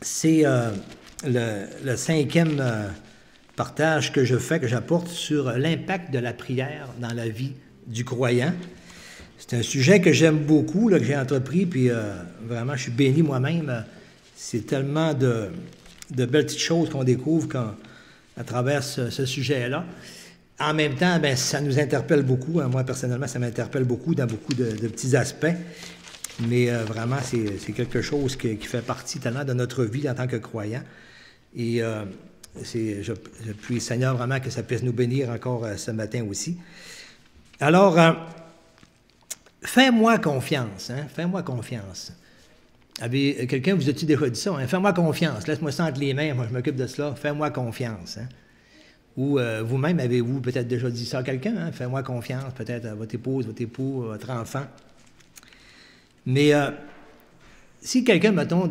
c'est le cinquième partage que je fais, que j'apporte sur l'impact de la prière dans la vie du croyant. C'est un sujet que j'aime beaucoup, là, que j'ai entrepris, puis vraiment, je suis béni moi-même. C'est tellement de belles petites choses qu'on découvre à travers ce sujet-là. En même temps, bien, ça nous interpelle beaucoup. Moi, personnellement, ça m'interpelle beaucoup dans beaucoup de petits aspects. Mais vraiment, c'est quelque chose qui fait partie tellement de notre vie en tant que croyants. Et je prie, Seigneur, vraiment que ça puisse nous bénir encore ce matin aussi. Alors, fais-moi confiance. Hein? Fais-moi confiance. Quelqu'un vous a-t-il déjà dit ça? Hein? Fais-moi confiance. Laisse-moi ça entre les mains. Moi, je m'occupe de cela. Fais-moi confiance. Hein? Ou vous-même, avez-vous peut-être déjà dit ça à quelqu'un? Hein? Fais-moi confiance, peut-être à votre épouse, votre époux, votre enfant. Mais si quelqu'un, mettons,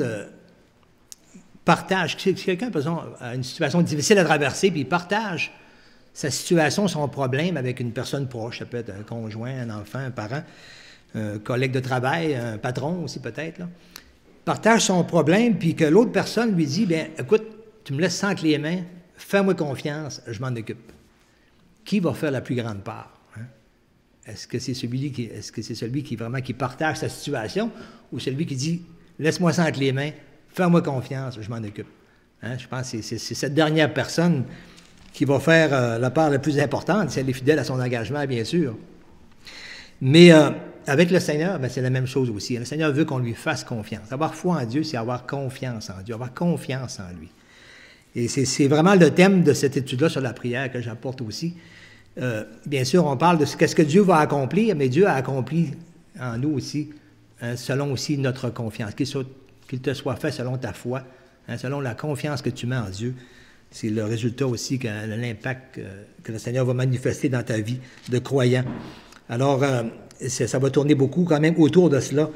partage, si quelqu'un, a une situation difficile à traverser, puis il partage sa situation, son problème avec une personne proche, ça peut être un conjoint, un enfant, un parent, un collègue de travail, un patron aussi peut-être, là, partage son problème, puis que l'autre personne lui dit, bien, écoute, tu me laisses sans les mains, fais-moi confiance, je m'en occupe. Qui va faire la plus grande part? Hein? Est-ce que c'est celui qui vraiment qui partage sa situation ou celui qui dit, laisse-moi ça entre les mains, fais-moi confiance, je m'en occupe? Hein? Je pense que c'est cette dernière personne qui va faire la part la plus importante, si elle est fidèle à son engagement, bien sûr. Mais avec le Seigneur, bien, c'est la même chose aussi. Le Seigneur veut qu'on lui fasse confiance. Avoir foi en Dieu, c'est avoir confiance en Dieu, avoir confiance en lui. Et c'est vraiment le thème de cette étude-là sur la prière que j'apporte aussi. Bien sûr, on parle de ce que Dieu va accomplir, mais Dieu a accompli en nous aussi, hein, selon aussi notre confiance. Qu'il te soit fait selon ta foi, hein, selon la confiance que tu mets en Dieu. C'est le résultat aussi, l'impact que le Seigneur va manifester dans ta vie de croyant. Alors, ça va tourner beaucoup quand même autour de cela,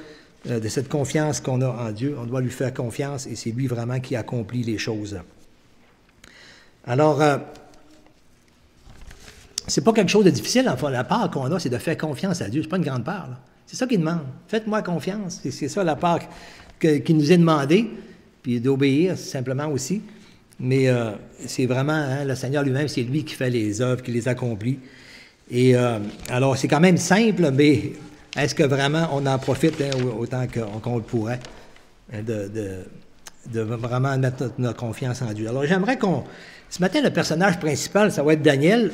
de cette confiance qu'on a en Dieu. On doit lui faire confiance et c'est lui vraiment qui accomplit les choses. Alors, c'est pas quelque chose de difficile. Enfin, la part qu'on a, c'est de faire confiance à Dieu. C'est pas une grande part, là. C'est ça qu'il demande. Faites-moi confiance. C'est ça la part qui nous est demandée, puis d'obéir simplement aussi. Mais c'est vraiment, hein, le Seigneur lui-même, c'est lui qui fait les œuvres, qui les accomplit. Et alors, c'est quand même simple, mais est-ce que vraiment on en profite, hein, autant qu'on le pourrait, hein, de vraiment mettre notre confiance en Dieu? Alors, j'aimerais ce matin, le personnage principal, ça va être Daniel,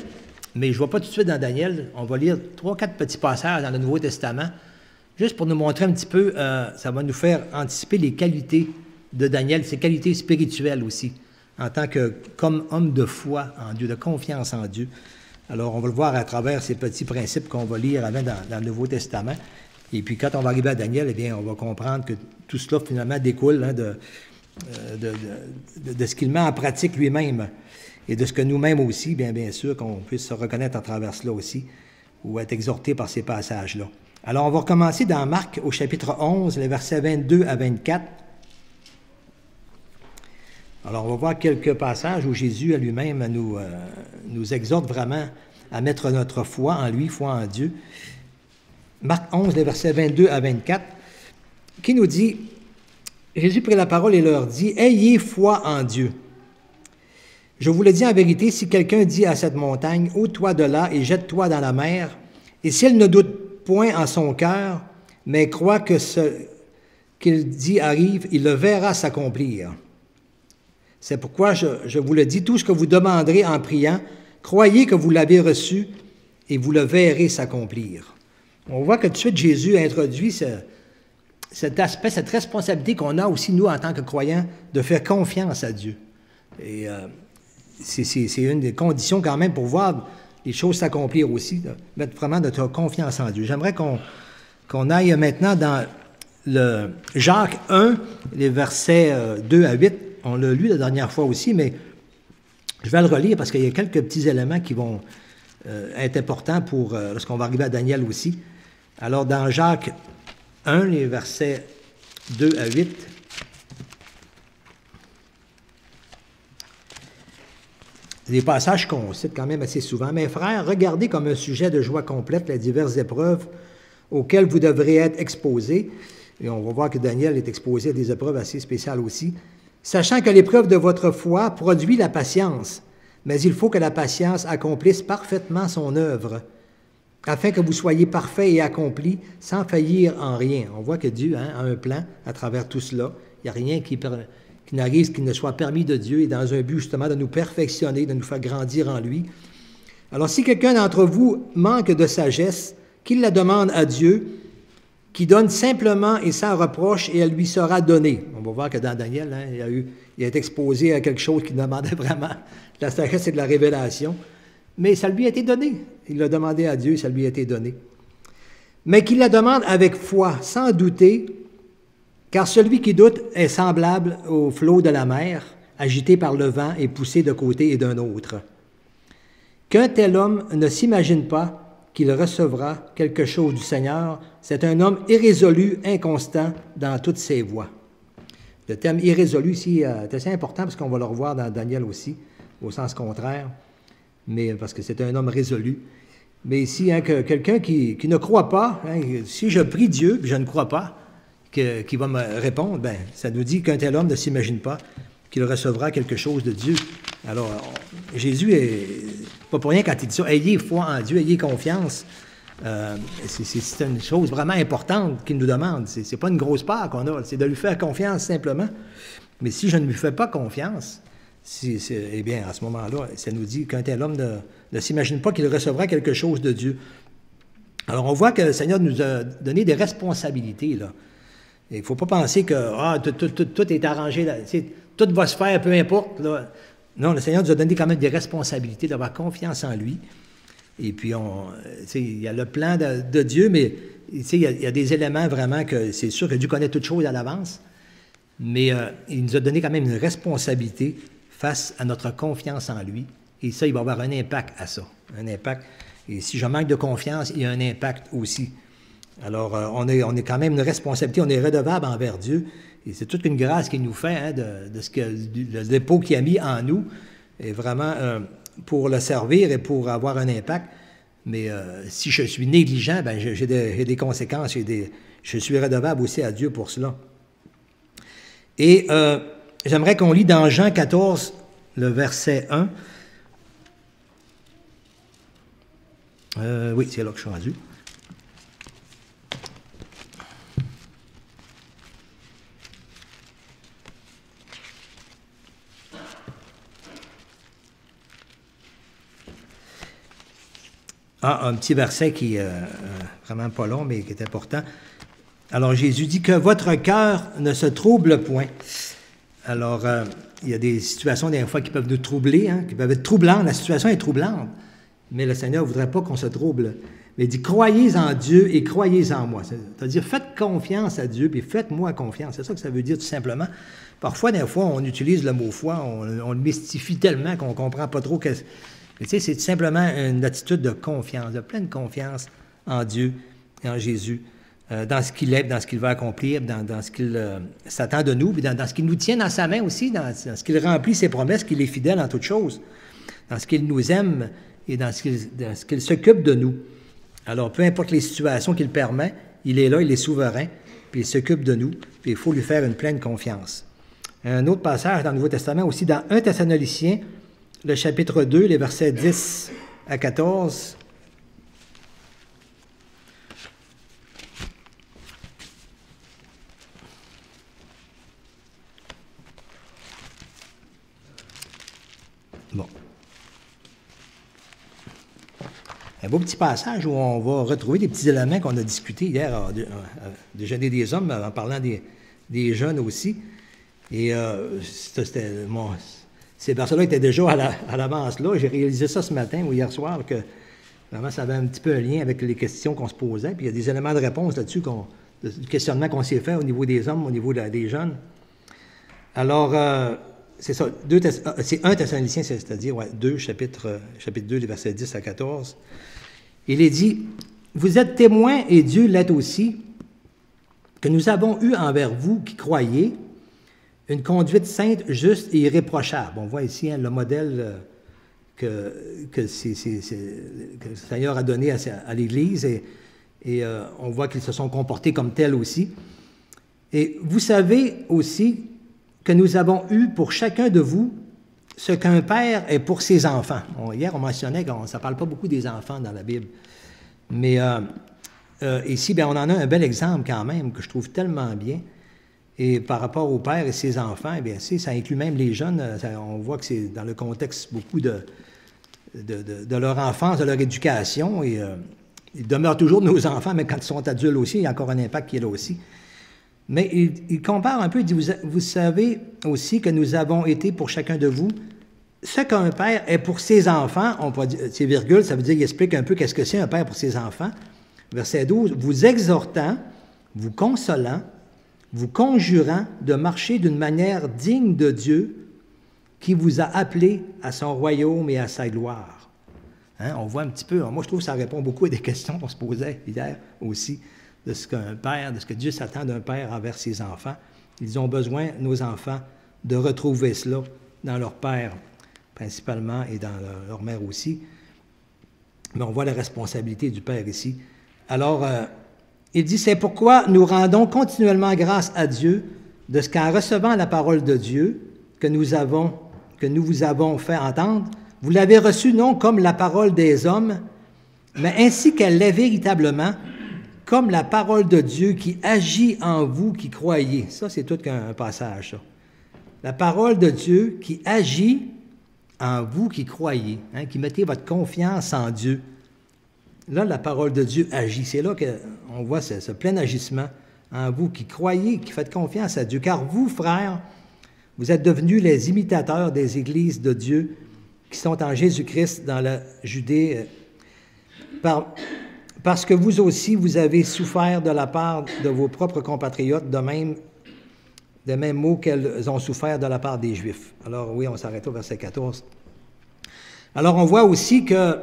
mais je ne vais pas tout de suite dans Daniel. On va lire 3-4 petits passages dans le Nouveau Testament, juste pour nous montrer un petit peu, ça va nous faire anticiper les qualités de Daniel, ses qualités spirituelles aussi, en tant comme homme de foi en Dieu, de confiance en Dieu. Alors, on va le voir à travers ces petits principes qu'on va lire avant dans le Nouveau Testament. Et puis, quand on va arriver à Daniel, eh bien, on va comprendre que tout cela, finalement, découle, hein, de ce qu'il met en pratique lui-même et de ce que nous-mêmes aussi, bien sûr, qu'on puisse se reconnaître à travers cela aussi ou être exhorté par ces passages-là. Alors, on va recommencer dans Marc au chapitre 11, les versets 22 à 24. Alors, on va voir quelques passages où Jésus lui-même nous exhorte vraiment à mettre notre foi en lui, foi en Dieu. Marc 11, les versets 22 à 24, qui nous dit, Jésus prit la parole et leur dit, « Ayez foi en Dieu. Je vous le dis en vérité, si quelqu'un dit à cette montagne, « ôte-toi de là et jette-toi dans la mer », et s'il ne doute point en son cœur, mais croit que ce qu'il dit arrive, il le verra s'accomplir. C'est pourquoi je vous le dis, tout ce que vous demanderez en priant, croyez que vous l'avez reçu et vous le verrez s'accomplir. » On voit que tout de suite Jésus introduit cet aspect, cette responsabilité qu'on a aussi, nous, en tant que croyants, de faire confiance à Dieu. Et c'est une des conditions quand même pour voir les choses s'accomplir aussi, de mettre vraiment notre confiance en Dieu. J'aimerais qu'on aille maintenant dans le Jacques 1, les versets 2 à 8. On l'a lu la dernière fois aussi, mais je vais le relire parce qu'il y a quelques petits éléments qui vont être importants pour lorsqu'on va arriver à Daniel aussi. Alors, dans Jacques 1, les versets 2 à 8, des passages qu'on cite quand même assez souvent. « Mes frères, regardez comme un sujet de joie complète les diverses épreuves auxquelles vous devrez être exposés. » Et on va voir que Daniel est exposé à des épreuves assez spéciales aussi. sachant que l'épreuve de votre foi produit la patience, mais il faut que la patience accomplisse parfaitement son œuvre, afin que vous soyez parfaits et accomplis sans faillir en rien. On voit que Dieu a un plan à travers tout cela. Il n'y a rien qui n'arrive, qui ne soit permis de Dieu, et dans un but justement de nous perfectionner, de nous faire grandir en lui. Alors si quelqu'un d'entre vous manque de sagesse, qu'il la demande à Dieu, qui donne simplement et sans reproche, et elle lui sera donnée. On va voir que dans Daniel, il a été exposé à quelque chose qui demandait vraiment de la sagesse et de la révélation. Mais ça lui a été donné. Il l'a demandé à Dieu, ça lui a été donné. Mais qu'il la demande avec foi, sans douter, car celui qui doute est semblable au flot de la mer, agité par le vent et poussé de côté et d'un autre. Qu'un tel homme ne s'imagine pas qu'il recevra quelque chose du Seigneur, c'est un homme irrésolu, inconstant dans toutes ses voies. Le terme irrésolu ici est assez important parce qu'on va le revoir dans Daniel aussi, au sens contraire, mais parce que c'est un homme résolu. Mais ici, que quelqu'un qui ne croit pas, si je prie Dieu, puis je ne crois pas qu'il va me répondre, bien, ça nous dit qu'un tel homme ne s'imagine pas qu'il recevra quelque chose de Dieu. Alors, Jésus est pas pour rien quand il dit ça, ayez foi en Dieu, ayez confiance. C'est une chose vraiment importante qu'il nous demande. C'est pas une grosse part qu'on a, c'est de lui faire confiance simplement. Mais si je ne lui fais pas confiance, eh bien, à ce moment-là, ça nous dit qu'un tel homme ne s'imagine pas qu'il recevra quelque chose de Dieu. Alors, on voit que le Seigneur nous a donné des responsabilités, là. Il ne faut pas penser que tout est arrangé, là, tout va se faire, peu importe, là. Non, le Seigneur nous a donné quand même des responsabilités, d'avoir confiance en lui. Et puis, il y a le plan de Dieu, mais il y a des éléments vraiment que c'est sûr que Dieu connaît toutes choses à l'avance, mais il nous a donné quand même une responsabilité face à notre confiance en lui. Et ça, il va avoir un impact à ça, un impact. Et si je manque de confiance, il y a un impact aussi. Alors, on est quand même une responsabilité, on est redevable envers Dieu. Et c'est toute une grâce qu'il nous fait, le dépôt qu'il a mis en nous, est vraiment pour le servir et pour avoir un impact. Mais si je suis négligent, ben, j'ai des conséquences, je suis redevable aussi à Dieu pour cela. Et j'aimerais qu'on lit dans Jean 14, le verset 1. Oui, c'est là que je suis rendu. Un petit verset qui est vraiment pas long, mais qui est important. Alors, Jésus dit que votre cœur ne se trouble point. Alors, il y a des situations, des fois, qui peuvent nous troubler, qui peuvent être troublantes. La situation est troublante, mais le Seigneur ne voudrait pas qu'on se trouble. Mais il dit, croyez en Dieu et croyez en moi. C'est-à-dire, faites confiance à Dieu, puis faites-moi confiance. C'est ça que ça veut dire, tout simplement. Parfois, des fois, on utilise le mot foi, on le mystifie tellement qu'on ne comprend pas trop que... Tu sais, c'est simplement une attitude de confiance, de pleine confiance en Dieu et en Jésus, dans ce qu'il est, dans ce qu'il va accomplir, dans ce qu'il s'attend de nous, puis dans ce qu'il nous tient dans sa main aussi, dans ce qu'il remplit ses promesses, qu'il est fidèle en toutes choses, dans ce qu'il nous aime et dans ce qu'il s'occupe de nous. Alors, peu importe les situations qu'il permet, il est là, il est souverain, puis il s'occupe de nous, puis il faut lui faire une pleine confiance. Un autre passage dans le Nouveau Testament, aussi dans 1 Thessaloniciens, le chapitre 2, les versets 10 à 14. Bon. Un beau petit passage où on va retrouver des petits éléments qu'on a discutés hier à Déjeuner des hommes, en parlant des jeunes aussi. Et ces versets-là étaient déjà à l'avance là. J'ai réalisé ça ce matin ou hier soir, que vraiment ça avait un petit peu un lien avec les questions qu'on se posait. Puis il y a des éléments de réponse là-dessus, du questionnement qu'on s'est fait au niveau des hommes, au niveau des jeunes. Alors, c'est ça, c'est 1 Thessaloniciens, c'est-à-dire 2, chapitre 2, les versets 10 à 14. Il est dit, « Vous êtes témoins, et Dieu l'est aussi, que nous avons eu envers vous qui croyez, une conduite sainte, juste et irréprochable. » On voit ici le modèle que le Seigneur a donné à l'Église et on voit qu'ils se sont comportés comme tels aussi. Et vous savez aussi que nous avons eu pour chacun de vous ce qu'un père est pour ses enfants. Hier, on mentionnait que ça ne parle pas beaucoup des enfants dans la Bible. Mais ici, bien, on en a un bel exemple quand même que je trouve tellement bien. Et par rapport au père et ses enfants, eh bien, ça inclut même les jeunes. On voit que c'est dans le contexte beaucoup de leur enfance, de leur éducation. Et ils demeurent toujours nos enfants, mais quand ils sont adultes aussi, il y a encore un impact qui est là aussi. Mais il compare un peu, il dit, vous savez aussi que nous avons été pour chacun de vous ce qu'un père est pour ses enfants. On peut dire, c'est virgule, ça veut dire qu'il explique un peu qu'est-ce que c'est un père pour ses enfants. Verset 12, vous exhortant, vous consolant, vous conjurant de marcher d'une manière digne de Dieu qui vous a appelé à son royaume et à sa gloire. Hein, on voit un petit peu, moi je trouve que ça répond beaucoup à des questions qu'on se posait hier aussi, de ce qu'un père, de ce que Dieu s'attend d'un père envers ses enfants. Ils ont besoin, nos enfants, de retrouver cela dans leur père, principalement, et dans leur mère aussi. Mais on voit la responsabilité du père ici. Alors, il dit, c'est pourquoi nous rendons continuellement grâce à Dieu de ce qu'en recevant la parole de Dieu que nous vous avons fait entendre, vous l'avez reçue non comme la parole des hommes, mais ainsi qu'elle l'est véritablement, comme la parole de Dieu qui agit en vous qui croyez. Ça, c'est tout qu'un passage, ça. La parole de Dieu qui agit en vous qui croyez, hein, qui mettez votre confiance en Dieu. Là, la parole de Dieu agit. C'est là qu'on voit ce plein agissement en vous qui croyez, qui faites confiance à Dieu. Car vous, frères, vous êtes devenus les imitateurs des églises de Dieu qui sont en Jésus-Christ dans la Judée, parce que vous aussi, vous avez souffert de la part de vos propres compatriotes, de même mots qu'elles ont souffert de la part des Juifs. Alors oui, on s'arrête au verset 14. Alors on voit aussi que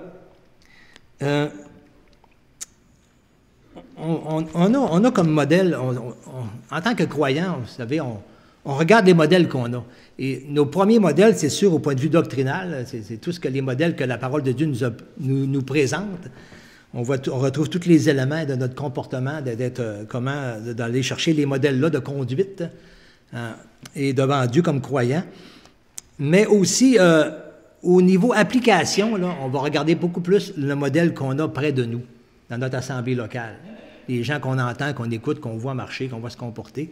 on a comme modèle, en tant que croyants, vous savez, on regarde les modèles qu'on a. Et nos premiers modèles, c'est sûr, au point de vue doctrinal, c'est tout ce que les modèles que la parole de Dieu nous présente. On retrouve tous les éléments de notre comportement, d'aller chercher les modèles-là de conduite et devant Dieu comme croyant. Mais aussi, au niveau application, là, on va regarder beaucoup plus le modèle qu'on a près de nous, dans notre assemblée locale. Les gens qu'on entend, qu'on écoute, qu'on voit marcher, qu'on voit se comporter.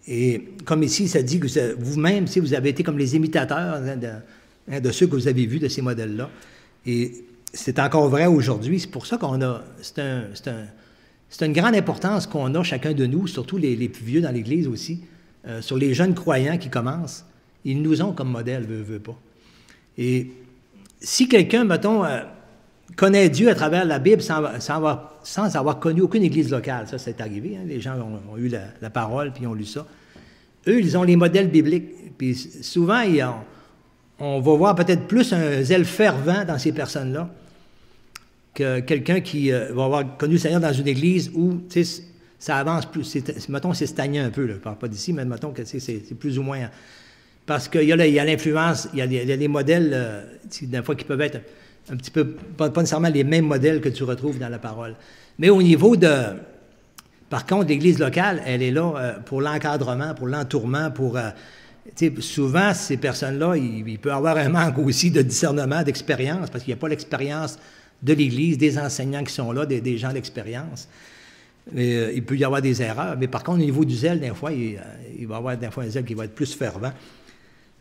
Et comme ici, ça dit que vous-même, si vous avez été comme les imitateurs de ceux que vous avez vus, de ces modèles-là. Et c'est encore vrai aujourd'hui. C'est pour ça qu'on a... C'est une grande importance qu'on a, chacun de nous, surtout les plus vieux dans l'Église aussi, sur les jeunes croyants qui commencent. Ils nous ont comme modèle, veut pas. Et si quelqu'un, mettons, connaît Dieu à travers la Bible sans avoir connu aucune Église locale, ça, c'est arrivé. Hein, les gens ont eu la parole, puis ils ont lu ça. Eux, ils ont les modèles bibliques. Puis souvent, on va voir peut-être plus un zèle fervent dans ces personnes-là que quelqu'un qui va avoir connu le Seigneur dans une église où, tu sais, ça avance plus. Mettons, c'est stagné un peu, là. Je ne parle pas d'ici, mais mettons que c'est plus ou moins... Parce qu'il y a l'influence, il y a des modèles, des fois, qui peuvent être un petit peu, pas nécessairement les mêmes modèles que tu retrouves dans la parole. Mais au niveau par contre, l'Église locale, elle est là pour l'encadrement, pour l'entourement, souvent, ces personnes-là, il peut y avoir un manque aussi de discernement, d'expérience, parce qu'il n'y a pas l'expérience de l'Église, des enseignants qui sont là, des gens d'expérience. Il peut y avoir des erreurs, mais par contre, au niveau du zèle, des fois, il va y avoir des fois un zèle qui va être plus fervent.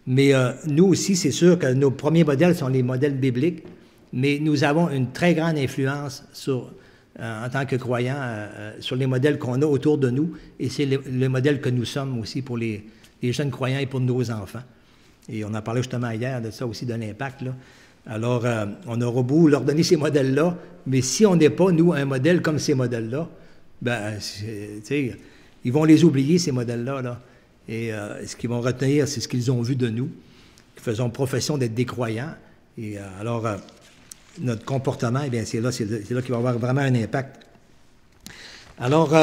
Mais nous aussi, c'est sûr que nos premiers modèles sont les modèles bibliques, mais nous avons une très grande influence en tant que croyants sur les modèles qu'on a autour de nous, et c'est le modèle que nous sommes aussi pour les jeunes croyants et pour nos enfants. Et on en parlait justement hier de ça aussi, de l'impact, là. Alors, on aura beau leur donner ces modèles-là, mais si on n'est pas, nous, un modèle comme ces modèles-là, ben, tu sais, ils vont les oublier, ces modèles-là, là. Et ce qu'ils vont retenir, c'est ce qu'ils ont vu de nous, qui faisons profession d'être des croyants. Et alors, notre comportement, eh bien, c'est là qu'il va avoir vraiment un impact. Alors,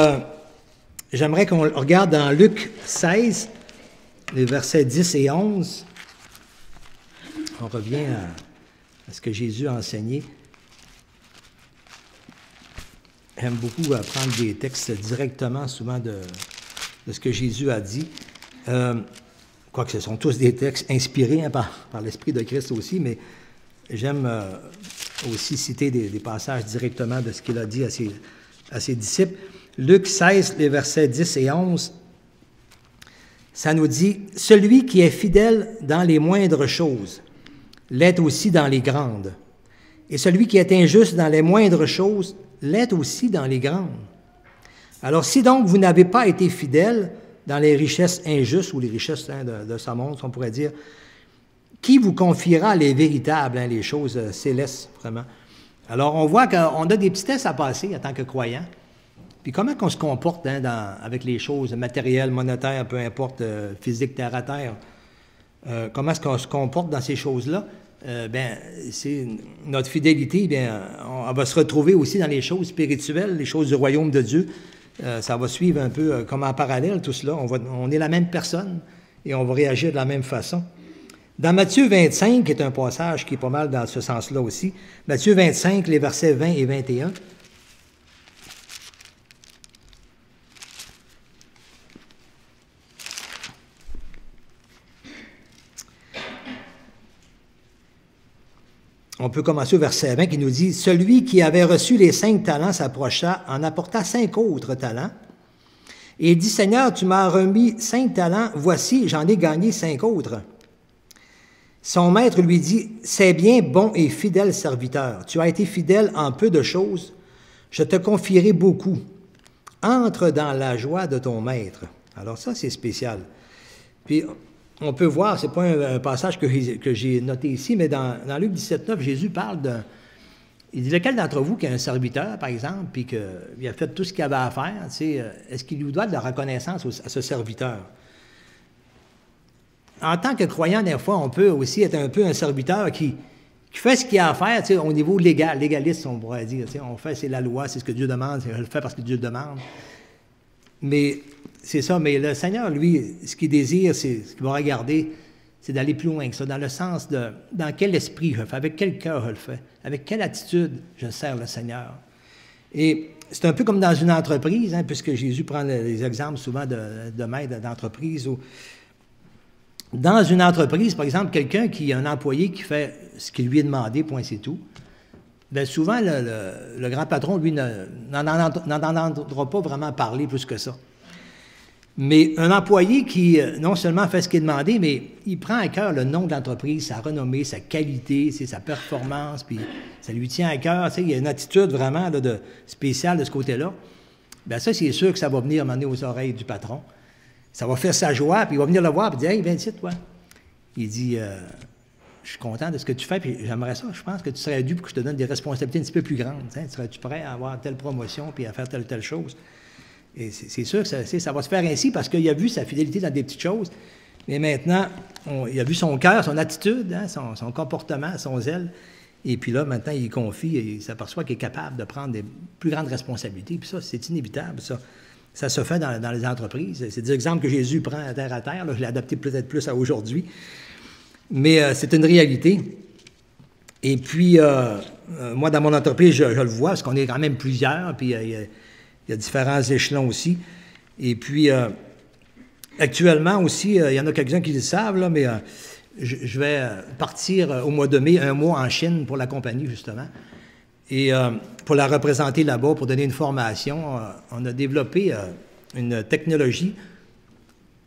j'aimerais qu'on regarde dans Luc 16, les versets 10 et 11. On revient à ce que Jésus a enseigné. J'aime beaucoup prendre des textes directement, souvent, de ce que Jésus a dit. quoique ce sont tous des textes inspirés hein, par l'Esprit de Christ aussi, mais j'aime aussi citer des passages directement de ce qu'il a dit à ses disciples. Luc 16, les versets 10 et 11, ça nous dit « Celui qui est fidèle dans les moindres choses l'est aussi dans les grandes, et celui qui est injuste dans les moindres choses l'est aussi dans les grandes. Alors si donc vous n'avez pas été fidèle dans les richesses injustes, ou les richesses hein, de ce monde, on pourrait dire, qui vous confiera les véritables, hein, les choses célestes, vraiment? » Alors, on voit qu'on a des petits tests à passer en tant que croyants. Puis comment on se comporte hein, avec les choses matérielles, monétaires, peu importe, physique, terre à terre. Comment est-ce qu'on se comporte dans ces choses-là? C'est notre fidélité, on va se retrouver aussi dans les choses spirituelles, les choses du royaume de Dieu. Ça va suivre un peu comme en parallèle, tout cela. On est la même personne et on va réagir de la même façon. Dans Matthieu 25, qui est un passage qui est pas mal dans ce sens-là aussi, Matthieu 25, les versets 20 et 21, on peut commencer au verset 20 qui nous dit « Celui qui avait reçu les 5 talents s'approcha, en apporta 5 autres talents, et dit, Seigneur, tu m'as remis 5 talents, voici, j'en ai gagné 5 autres. » Son maître lui dit, « C'est bien, bon et fidèle serviteur. Tu as été fidèle en peu de choses. Je te confierai beaucoup. Entre dans la joie de ton maître. » Alors ça, c'est spécial. Puis, on peut voir, ce n'est pas un passage que j'ai noté ici, mais dans Luc 17, 9, Jésus parle d'un... Il dit, lequel d'entre vous qui a un serviteur, par exemple, puis qu'il a fait tout ce qu'il avait à faire, est-ce qu'il lui doit de la reconnaissance à ce serviteur? En tant que croyant, des fois, on peut aussi être un peu un serviteur qui fait ce qu'il a à faire au niveau légal, légaliste, on pourrait dire. On fait, c'est la loi, c'est ce que Dieu demande, je le fais parce que Dieu le demande. Mais c'est ça, mais le Seigneur, lui, ce qu'il désire, c'est ce qu'il va regarder, c'est d'aller plus loin que ça, dans le sens de dans quel esprit je le fais, avec quel cœur je le fais, avec quelle attitude je sers le Seigneur. Et c'est un peu comme dans une entreprise, hein, puisque Jésus prend les exemples souvent de maîtres d'entreprise, où dans une entreprise, par exemple, quelqu'un qui a un employé qui fait ce qui lui est demandé, point c'est tout, bien souvent, le grand patron, lui, n'en entendra pas vraiment parler plus que ça. Mais un employé qui, non seulement fait ce qui est demandé, mais il prend à cœur le nom de l'entreprise, sa renommée, sa qualité, sa performance, puis ça lui tient à cœur. Il y a une attitude vraiment là, spéciale de ce côté-là. Bien ça, c'est sûr que ça va venir m'amener aux oreilles du patron. Ça va faire sa joie, puis il va venir le voir, puis dire « Hey, viens ici, toi. » Il dit je suis content de ce que tu fais, puis j'aimerais ça. Je pense que tu serais dû pour que je te donne des responsabilités un petit peu plus grandes. Serais-tu prêt à avoir telle promotion, puis à faire telle chose? Et c'est sûr que ça va se faire ainsi parce qu'il a vu sa fidélité dans des petites choses. Mais maintenant, il a vu son cœur, son attitude, hein, son comportement, son zèle. Et puis là, maintenant, il confie et il s'aperçoit qu'il est capable de prendre des plus grandes responsabilités. Puis ça, c'est inévitable, ça. Ça se fait dans les entreprises. C'est des exemples que Jésus prend à terre. Là, je l'ai adapté peut-être plus à aujourd'hui. Mais c'est une réalité. Et puis, moi, dans mon entreprise, je le vois, parce qu'on est quand même plusieurs, puis il y a différents échelons aussi. Et puis, actuellement aussi, il y en a quelques-uns qui le savent, là, mais je vais partir au mois de mai, 1 mois en Chine pour la compagnie, justement. Et pour la représenter là-bas, pour donner une formation, on a développé une technologie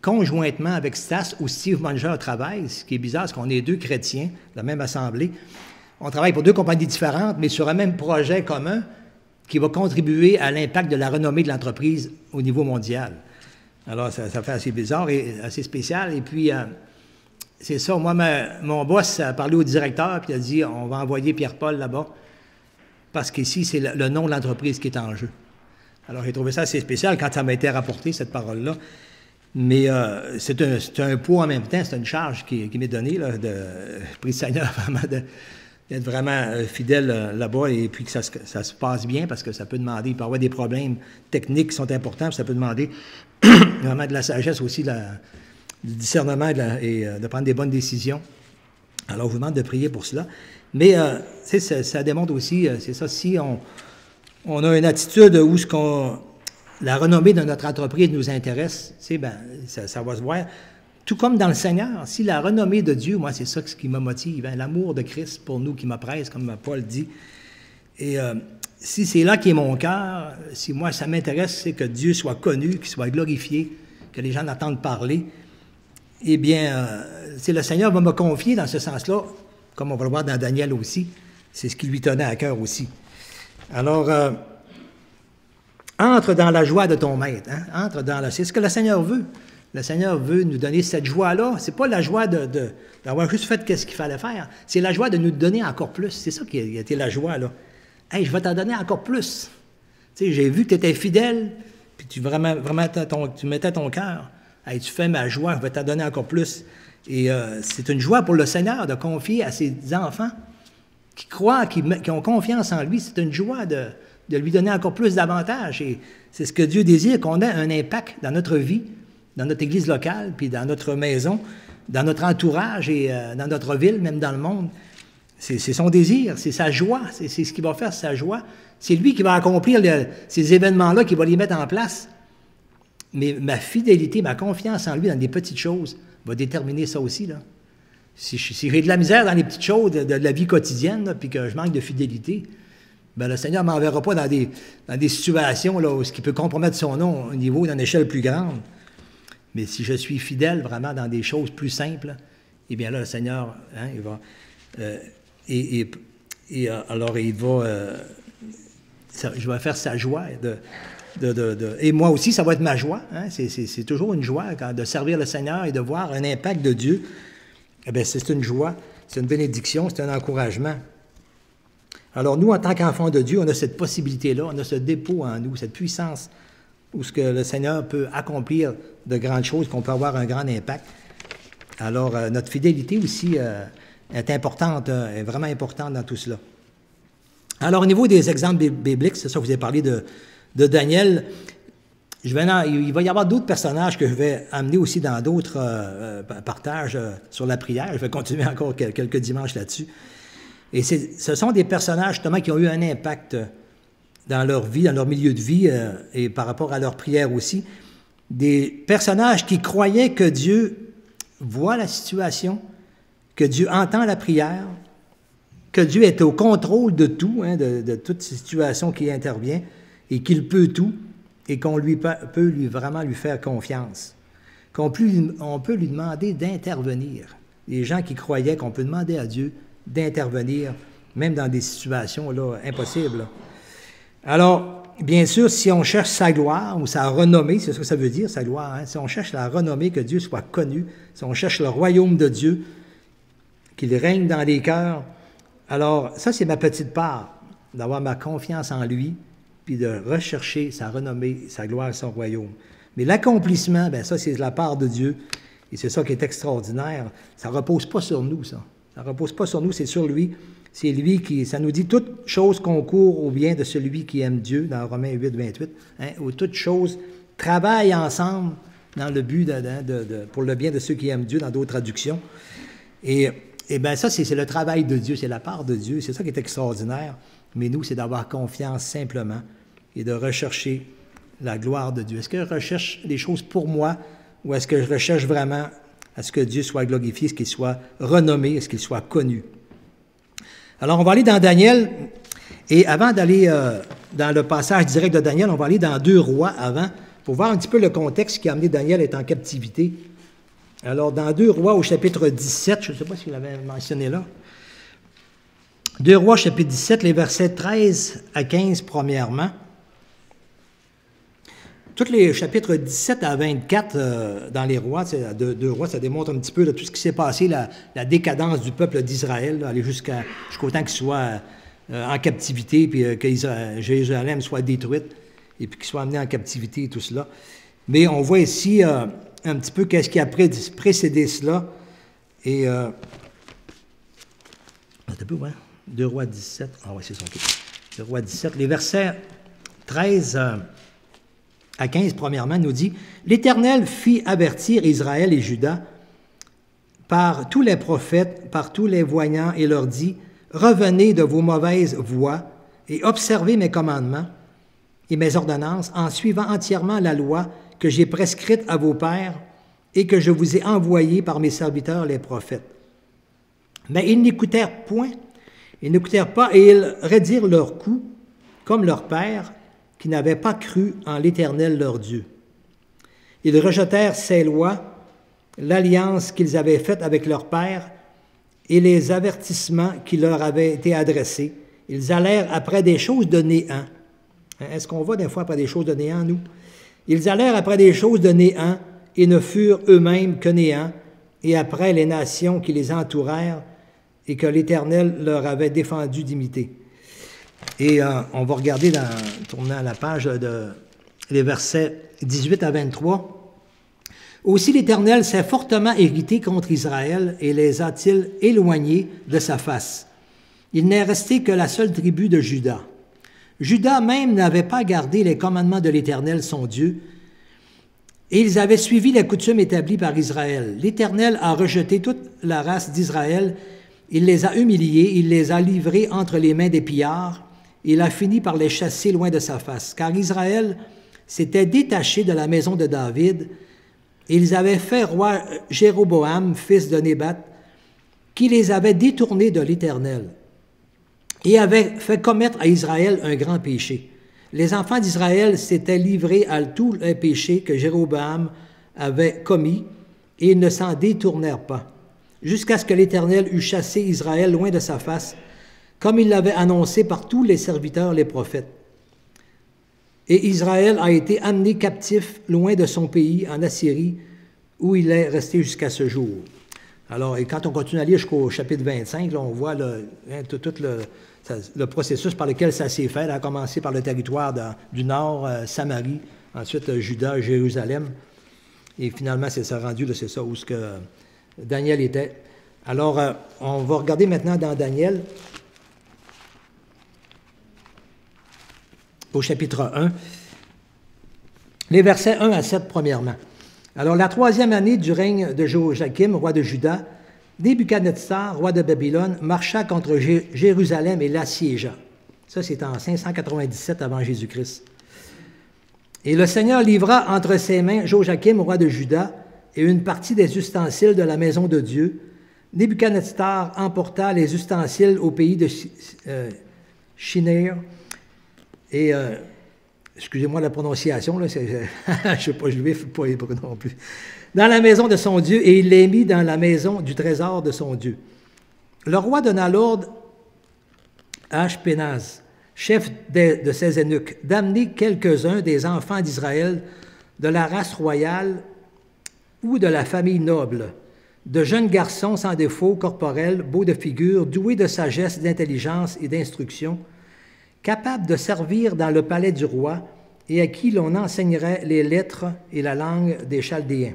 conjointement avec Stas, où Steve Munger travaille. Ce qui est bizarre, c'est qu'on est 2 chrétiens de la même assemblée. On travaille pour 2 compagnies différentes, mais sur un même projet commun qui va contribuer à l'impact de la renommée de l'entreprise au niveau mondial. Alors, ça fait assez bizarre et assez spécial. Et puis, c'est ça, moi, mon boss a parlé au directeur, puis il a dit, on va envoyer Pierre-Paul là-bas, parce qu'ici, c'est le nom de l'entreprise qui est en jeu. Alors, j'ai trouvé ça assez spécial quand ça m'a été rapporté, cette parole-là. Mais c'est un poids en même temps, c'est une charge qui m'est donnée, là, je prie le Seigneur vraiment d'être vraiment fidèle là-bas et puis que ça se passe bien parce que ça peut demander, il peut y avoir des problèmes techniques qui sont importants, puis ça peut demander vraiment de la sagesse aussi, du discernement et de prendre des bonnes décisions. Alors, je vous demande de prier pour cela. Mais ça démontre aussi, c'est ça, si on a une attitude où la renommée de notre entreprise nous intéresse, ben, ça va se voir. tout comme dans le Seigneur. Si la renommée de Dieu, moi, c'est ça qui me motive, hein, l'amour de Christ pour nous qui m'oppresse, comme Paul dit. Et si c'est là qui est mon cœur, si moi, ça m'intéresse, c'est que Dieu soit connu, qu'il soit glorifié, que les gens l'entendent parler, eh bien, le Seigneur va me confier dans ce sens-là, comme on va le voir dans Daniel aussi. C'est ce qui lui tenait à cœur aussi. Alors, entre dans la joie de ton maître. Hein? C'est ce que le Seigneur veut. Le Seigneur veut nous donner cette joie-là. Ce n'est pas la joie d'avoir juste fait ce qu'il fallait faire. C'est la joie de nous donner encore plus. C'est ça qui a été la joie, là. Hey, je vais t'en donner encore plus. Tu sais, j'ai vu que tu étais fidèle, puis tu mettais ton cœur. Hey, tu fais ma joie, je vais t'en donner encore plus. Et c'est une joie pour le Seigneur de confier à ses enfants qui croient, qui ont confiance en lui. C'est une joie de lui donner encore plus d'avantages. Et c'est ce que Dieu désire, qu'on ait un impact dans notre vie, dans notre église locale, puis dans notre maison, dans notre entourage et dans notre ville, même dans le monde. C'est son désir, c'est sa joie, c'est ce qu'il va faire, sa joie. C'est lui qui va accomplir ces événements-là, qui va les mettre en place. Mais ma fidélité, ma confiance en lui dans des petites choses va déterminer ça aussi, là. Si j'ai de la misère dans les petites choses de la vie quotidienne, là, puis que je manque de fidélité, bien, le Seigneur ne m'enverra pas dans des situations là, où ce qui peut compromettre son nom au niveau d'une échelle plus grande. Mais si je suis fidèle vraiment dans des choses plus simples, eh bien là, le Seigneur, hein, il va... alors, il va... je vais faire sa joie. Et moi aussi, ça va être ma joie. Hein? C'est toujours une joie de servir le Seigneur et de voir un impact de Dieu. Eh bien, c'est une joie, c'est une bénédiction, c'est un encouragement. Alors, nous, en tant qu'enfants de Dieu, on a cette possibilité-là, on a ce dépôt en nous, cette puissance où ce que le Seigneur peut accomplir de grandes choses, qu'on peut avoir un grand impact. Alors, notre fidélité aussi est importante, est vraiment importante dans tout cela. Alors, au niveau des exemples bibliques, c'est ça, vous avez parlé de Daniel. Il va y avoir d'autres personnages que je vais amener aussi dans d'autres partages sur la prière. Je vais continuer encore quelques dimanches là-dessus. Et ce sont des personnages, justement, qui ont eu un impact dans leur vie, dans leur milieu de vie, et par rapport à leur prière aussi. Des personnages qui croyaient que Dieu voit la situation, que Dieu entend la prière, que Dieu est au contrôle de tout, hein, de toute situation qui intervient, et qu'il peut tout, et qu'on peut vraiment lui faire confiance. On peut lui demander d'intervenir. Les gens qui croyaient qu'on peut demander à Dieu d'intervenir, même dans des situations là, impossibles. Alors, bien sûr, si on cherche sa gloire ou sa renommée, c'est ce que ça veut dire, sa gloire, hein? Si on cherche la renommée, que Dieu soit connu, si on cherche le royaume de Dieu, qu'il règne dans les cœurs, alors ça, c'est ma petite part, d'avoir ma confiance en lui, puis de rechercher sa renommée, sa gloire et son royaume. Mais l'accomplissement, bien ça, c'est de la part de Dieu, et c'est ça qui est extraordinaire. Ça ne repose pas sur nous, ça. Ça ne repose pas sur nous, c'est sur lui. C'est lui qui, ça nous dit, toute chose concourt au bien de celui qui aime Dieu, dans Romains 8, 28, hein, où toute chose travaille ensemble dans le but, pour le bien de ceux qui aiment Dieu, dans d'autres traductions. Et bien ça, c'est le travail de Dieu, c'est la part de Dieu, c'est ça qui est extraordinaire. Mais nous, c'est d'avoir confiance simplement et de rechercher la gloire de Dieu. Est-ce que je recherche des choses pour moi ou est-ce que je recherche vraiment à ce que Dieu soit glorifié, à ce qu'il soit renommé, à ce qu'il soit connu? Alors, on va aller dans Daniel, et avant d'aller dans le passage direct de Daniel, on va aller dans 2 Rois avant, pour voir un petit peu le contexte qui a amené Daniel à être en captivité. Alors, dans 2 Rois au chapitre 17, je ne sais pas si vous l'avez mentionné là, 2 Rois chapitre 17, les versets 13 à 15 premièrement. Tous les chapitres 17 à 24 dans les rois, 2 Rois, ça démontre un petit peu là, tout ce qui s'est passé, la décadence du peuple d'Israël, aller jusqu'au temps qu'il soit en captivité, puis que Jérusalem soit détruite, et puis qu'il soit amené en captivité et tout cela. Mais on voit ici un petit peu qu'est-ce qui a précédé cela. Et... un peu, ouais. 2 Rois 17. Ah oui, c'est ça, OK. 2 Rois 17. Les versets 13 à 15, premièrement, nous dit « L'Éternel fit avertir Israël et Juda par tous les prophètes, par tous les voyants, et leur dit « Revenez de vos mauvaises voies et observez mes commandements et mes ordonnances en suivant entièrement la loi que j'ai prescrite à vos pères et que je vous ai envoyés par mes serviteurs les prophètes. Mais ils n'écoutèrent point, ils n'écoutèrent pas, et ils raidirent leur cou, comme leur père, qui n'avait pas cru en l'Éternel leur Dieu. Ils rejetèrent ses lois, l'alliance qu'ils avaient faite avec leur père, et les avertissements qui leur avaient été adressés. Ils allèrent après des choses de néant. Est-ce qu'on va des fois après des choses de néant, nous? Ils allèrent après des choses de néant, et ne furent eux-mêmes que néant, et après les nations qui les entourèrent, et que l'Éternel leur avait défendu d'imiter. Et on va regarder, tournant la page, les versets 18 à 23. Aussi l'Éternel s'est fortement irrité contre Israël et les a-t-il éloignés de sa face. Il n'est resté que la seule tribu de Juda. Juda même n'avait pas gardé les commandements de l'Éternel, son Dieu, et ils avaient suivi la coutume établie par Israël. L'Éternel a rejeté toute la race d'Israël, il les a humiliés, il les a livrés entre les mains des pillards, il a fini par les chasser loin de sa face, car Israël s'était détaché de la maison de David, et ils avaient fait roi Jéroboam, fils de Nébat, qui les avait détournés de l'Éternel, et avait fait commettre à Israël un grand péché. Les enfants d'Israël s'étaient livrés à tous les péchés que Jéroboam avait commis, et ils ne s'en détournèrent pas, jusqu'à ce que l'Éternel eût chassé Israël loin de sa face, comme il l'avait annoncé par tous les serviteurs, les prophètes. Et Israël a été amené captif loin de son pays, en Assyrie, où il est resté jusqu'à ce jour. Alors, et quand on continue à lire jusqu'au chapitre 25, là, on voit tout le processus par lequel ça s'est fait. Ça a commencé par le territoire du nord, Samarie, ensuite Juda, Jérusalem, et finalement, c'est ça rendu, c'est ça où ce que Daniel était. Alors, on va regarder maintenant dans Daniel, au chapitre 1, les versets 1 à 7 premièrement. Alors, la 3e année du règne de Joachim, roi de Juda, Nebuchadnezzar, roi de Babylone, marcha contre Jérusalem et l'assiégea. Ça, c'est en 597 avant Jésus-Christ. Et le Seigneur livra entre ses mains Joachim, roi de Juda, et une partie des ustensiles de la maison de Dieu. Nebuchadnezzar emporta les ustensiles au pays de Shinéar. Et, excusez-moi la prononciation, là, je ne sais pas juif, pas hébreu non plus. Dans la maison de son Dieu, et il les mit dans la maison du trésor de son Dieu. Le roi donna l'ordre à Ashpenaz, chef de ses eunuques, d'amener quelques-uns des enfants d'Israël de la race royale ou de la famille noble, de jeunes garçons sans défaut corporel, beaux de figure, doués de sagesse, d'intelligence et d'instruction, capables de servir dans le palais du roi et à qui l'on enseignerait les lettres et la langue des Chaldéens.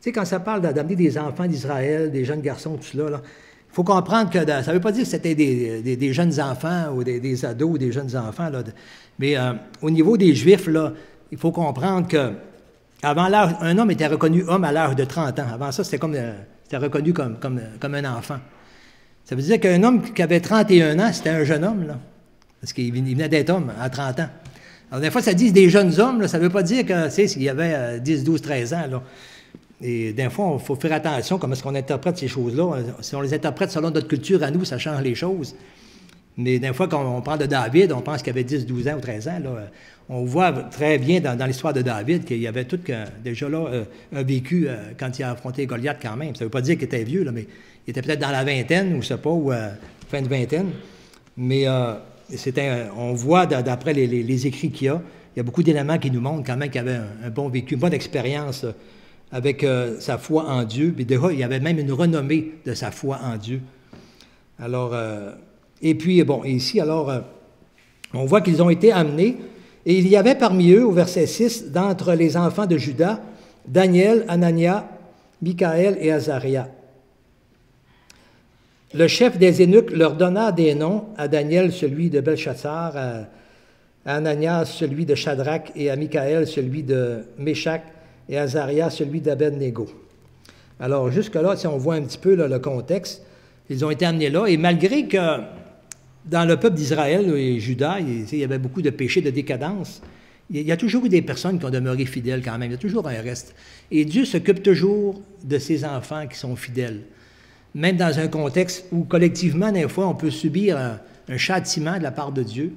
Tu sais, quand ça parle d'amener des enfants d'Israël, des jeunes garçons, tout cela, il faut comprendre que ça ne veut pas dire que c'était des jeunes enfants ou des ados ou des jeunes enfants, là, mais au niveau des Juifs, là, il faut comprendre que avant l'âge, un homme était reconnu homme à l'âge de 30 ans. Avant ça, c'était reconnu comme un enfant. Ça veut dire qu'un homme qui avait 31 ans, c'était un jeune homme, là, parce qu'il venait d'être homme à 30 ans. Alors, des fois, ça dit des jeunes hommes, là, ça ne veut pas dire que, tu sais, s'il y avait 10, 12, 13 ans, là. Et des fois, il faut faire attention comment est-ce qu'on interprète ces choses-là. Si on les interprète selon notre culture à nous, ça change les choses. Mais des fois, quand on parle de David, on pense qu'il avait 10, 12 ans ou 13 ans. Là, on voit très bien dans l'histoire de David qu'il y avait tout déjà là un vécu quand il a affronté Goliath quand même. Ça ne veut pas dire qu'il était vieux, là, mais il était peut-être dans la vingtaine, ou je ne sais pas, ou fin de vingtaine. Mais on voit d'après les écrits qu'il y a beaucoup d'éléments qui nous montrent quand même qu'il avait un bon vécu, une bonne expérience avec sa foi en Dieu. Puis déjà, il y avait même une renommée de sa foi en Dieu. Alors, et puis, bon, ici, alors, on voit qu'ils ont été amenés, et il y avait parmi eux, au verset 6, d'entre les enfants de Juda, Daniel, Anania, Michaël et Azaria. Le chef des eunuques leur donna des noms, à Daniel celui de Belchassar, à Anania celui de Shadrach, et à Michaël celui de Méshach, et à Azaria celui d'Abed-Négo. Alors, jusque-là, si on voit un petit peu là, le contexte, ils ont été amenés là, et malgré que dans le peuple d'Israël et Juda, il y avait beaucoup de péchés de décadence, il y a toujours eu des personnes qui ont demeuré fidèles quand même. Il y a toujours un reste. Et Dieu s'occupe toujours de ses enfants qui sont fidèles. Même dans un contexte où, collectivement, des fois, on peut subir un châtiment de la part de Dieu.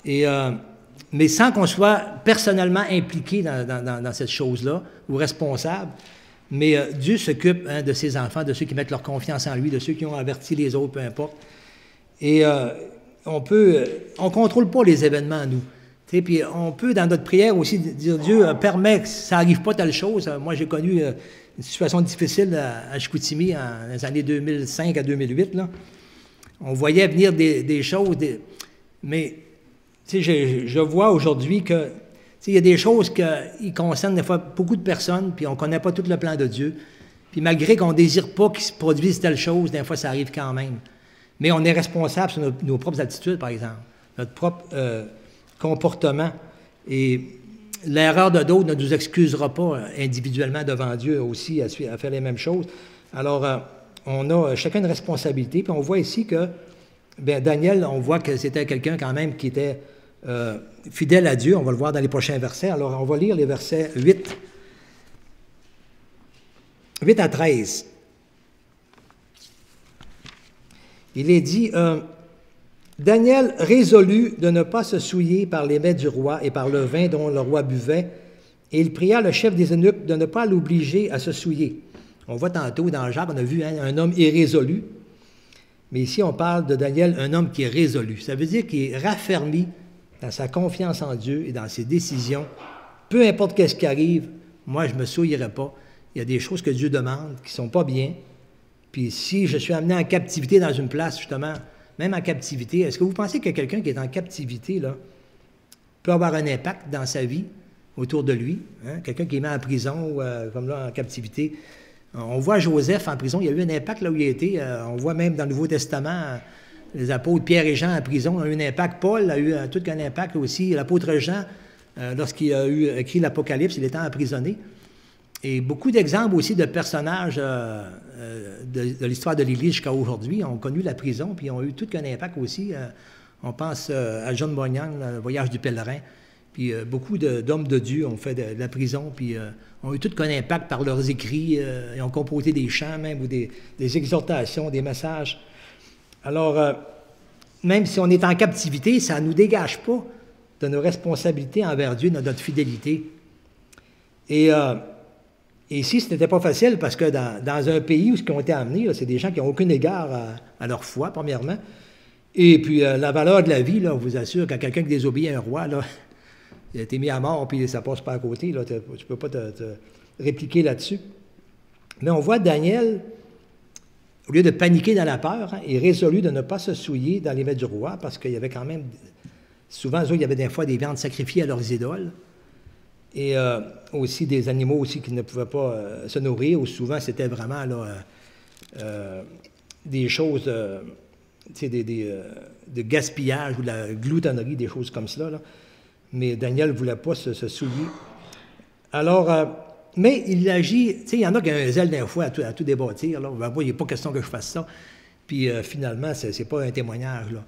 Mais sans qu'on soit personnellement impliqué dans cette chose-là, ou responsable. Mais Dieu s'occupe de ses enfants, de ceux qui mettent leur confiance en lui, de ceux qui ont averti les autres, peu importe. Et on ne contrôle pas les événements, nous. Puis on peut, dans notre prière aussi, dire Dieu permet que ça n'arrive pas telle chose. Moi, j'ai connu une situation difficile à Chicoutimi dans les années 2005 à 2008. Là. On voyait venir des choses, mais je vois aujourd'hui que il y a des choses qui concernent des fois beaucoup de personnes, puis on ne connaît pas tout le plan de Dieu. Puis malgré qu'on ne désire pas qu'il se produise telle chose, des fois ça arrive quand même. Mais on est responsable sur nos propres attitudes, par exemple, notre propre comportement. Et l'erreur de d'autres ne nous excusera pas individuellement devant Dieu aussi à faire les mêmes choses. Alors, on a chacun une responsabilité. Puis on voit ici que Daniel, on voit que c'était quelqu'un quand même qui était fidèle à Dieu. On va le voir dans les prochains versets. Alors, on va lire les versets 8 à 13. Il est dit, Daniel résolut de ne pas se souiller par les mets du roi et par le vin dont le roi buvait, et il pria le chef des eunuques de ne pas l'obliger à se souiller. On voit tantôt dans Jacques, on a vu un homme irrésolu, mais ici on parle de Daniel, un homme qui est résolu. Ça veut dire qu'il est raffermi dans sa confiance en Dieu et dans ses décisions. Peu importe ce qui arrive, moi je ne me souillerai pas. Il y a des choses que Dieu demande qui ne sont pas bien. Puis si je suis amené en captivité dans une place, justement, même en captivité, est-ce que vous pensez que quelqu'un qui est en captivité, là, peut avoir un impact dans sa vie, autour de lui? Hein? Quelqu'un qui est mis en prison, ou comme là, en captivité. On voit Joseph en prison, il y a eu un impact là où il a été. On voit même dans le Nouveau Testament, les apôtres Pierre et Jean en prison ont eu un impact. Paul a eu tout un impact aussi. L'apôtre Jean, lorsqu'il a écrit l'Apocalypse, il était emprisonné. Et beaucoup d'exemples aussi de personnages de l'histoire de l'Église jusqu'à aujourd'hui ont connu la prison, puis ont eu tout un impact aussi. On pense à John Bunyan, le voyage du pèlerin, puis beaucoup d'hommes de Dieu ont fait de la prison, puis ont eu tout un impact par leurs écrits, et ont composé des chants même, ou des exhortations, des messages. Alors, même si on est en captivité, ça ne nous dégage pas de nos responsabilités envers Dieu, de notre fidélité. Et ici, ce n'était pas facile parce que dans un pays où ce qui ont été amenés, c'est des gens qui n'ont aucun égard à leur foi, premièrement. Et puis, la valeur de la vie, là, on vous assure, quand quelqu'un qui désobéit à un roi, là, il a été mis à mort, puis ça passe pas à côté. Là, tu ne peux pas te répliquer là-dessus. Mais on voit Daniel, au lieu de paniquer dans la peur, est résolu de ne pas se souiller dans les mets du roi, parce qu'il y avait quand même, souvent, il y avait des fois des viandes sacrifiées à leurs idoles. Et aussi des animaux aussi qui ne pouvaient pas se nourrir, ou souvent c'était vraiment là, des choses de gaspillage ou de la gloutonnerie, des choses comme cela. Là. Mais Daniel ne voulait pas se souiller. Alors, mais il agit, il y en a qui ont un zèle d'un fois à tout débâtir. Là. Ben, moi, il n'est pas question que je fasse ça. Puis finalement, ce n'est pas un témoignage. Là.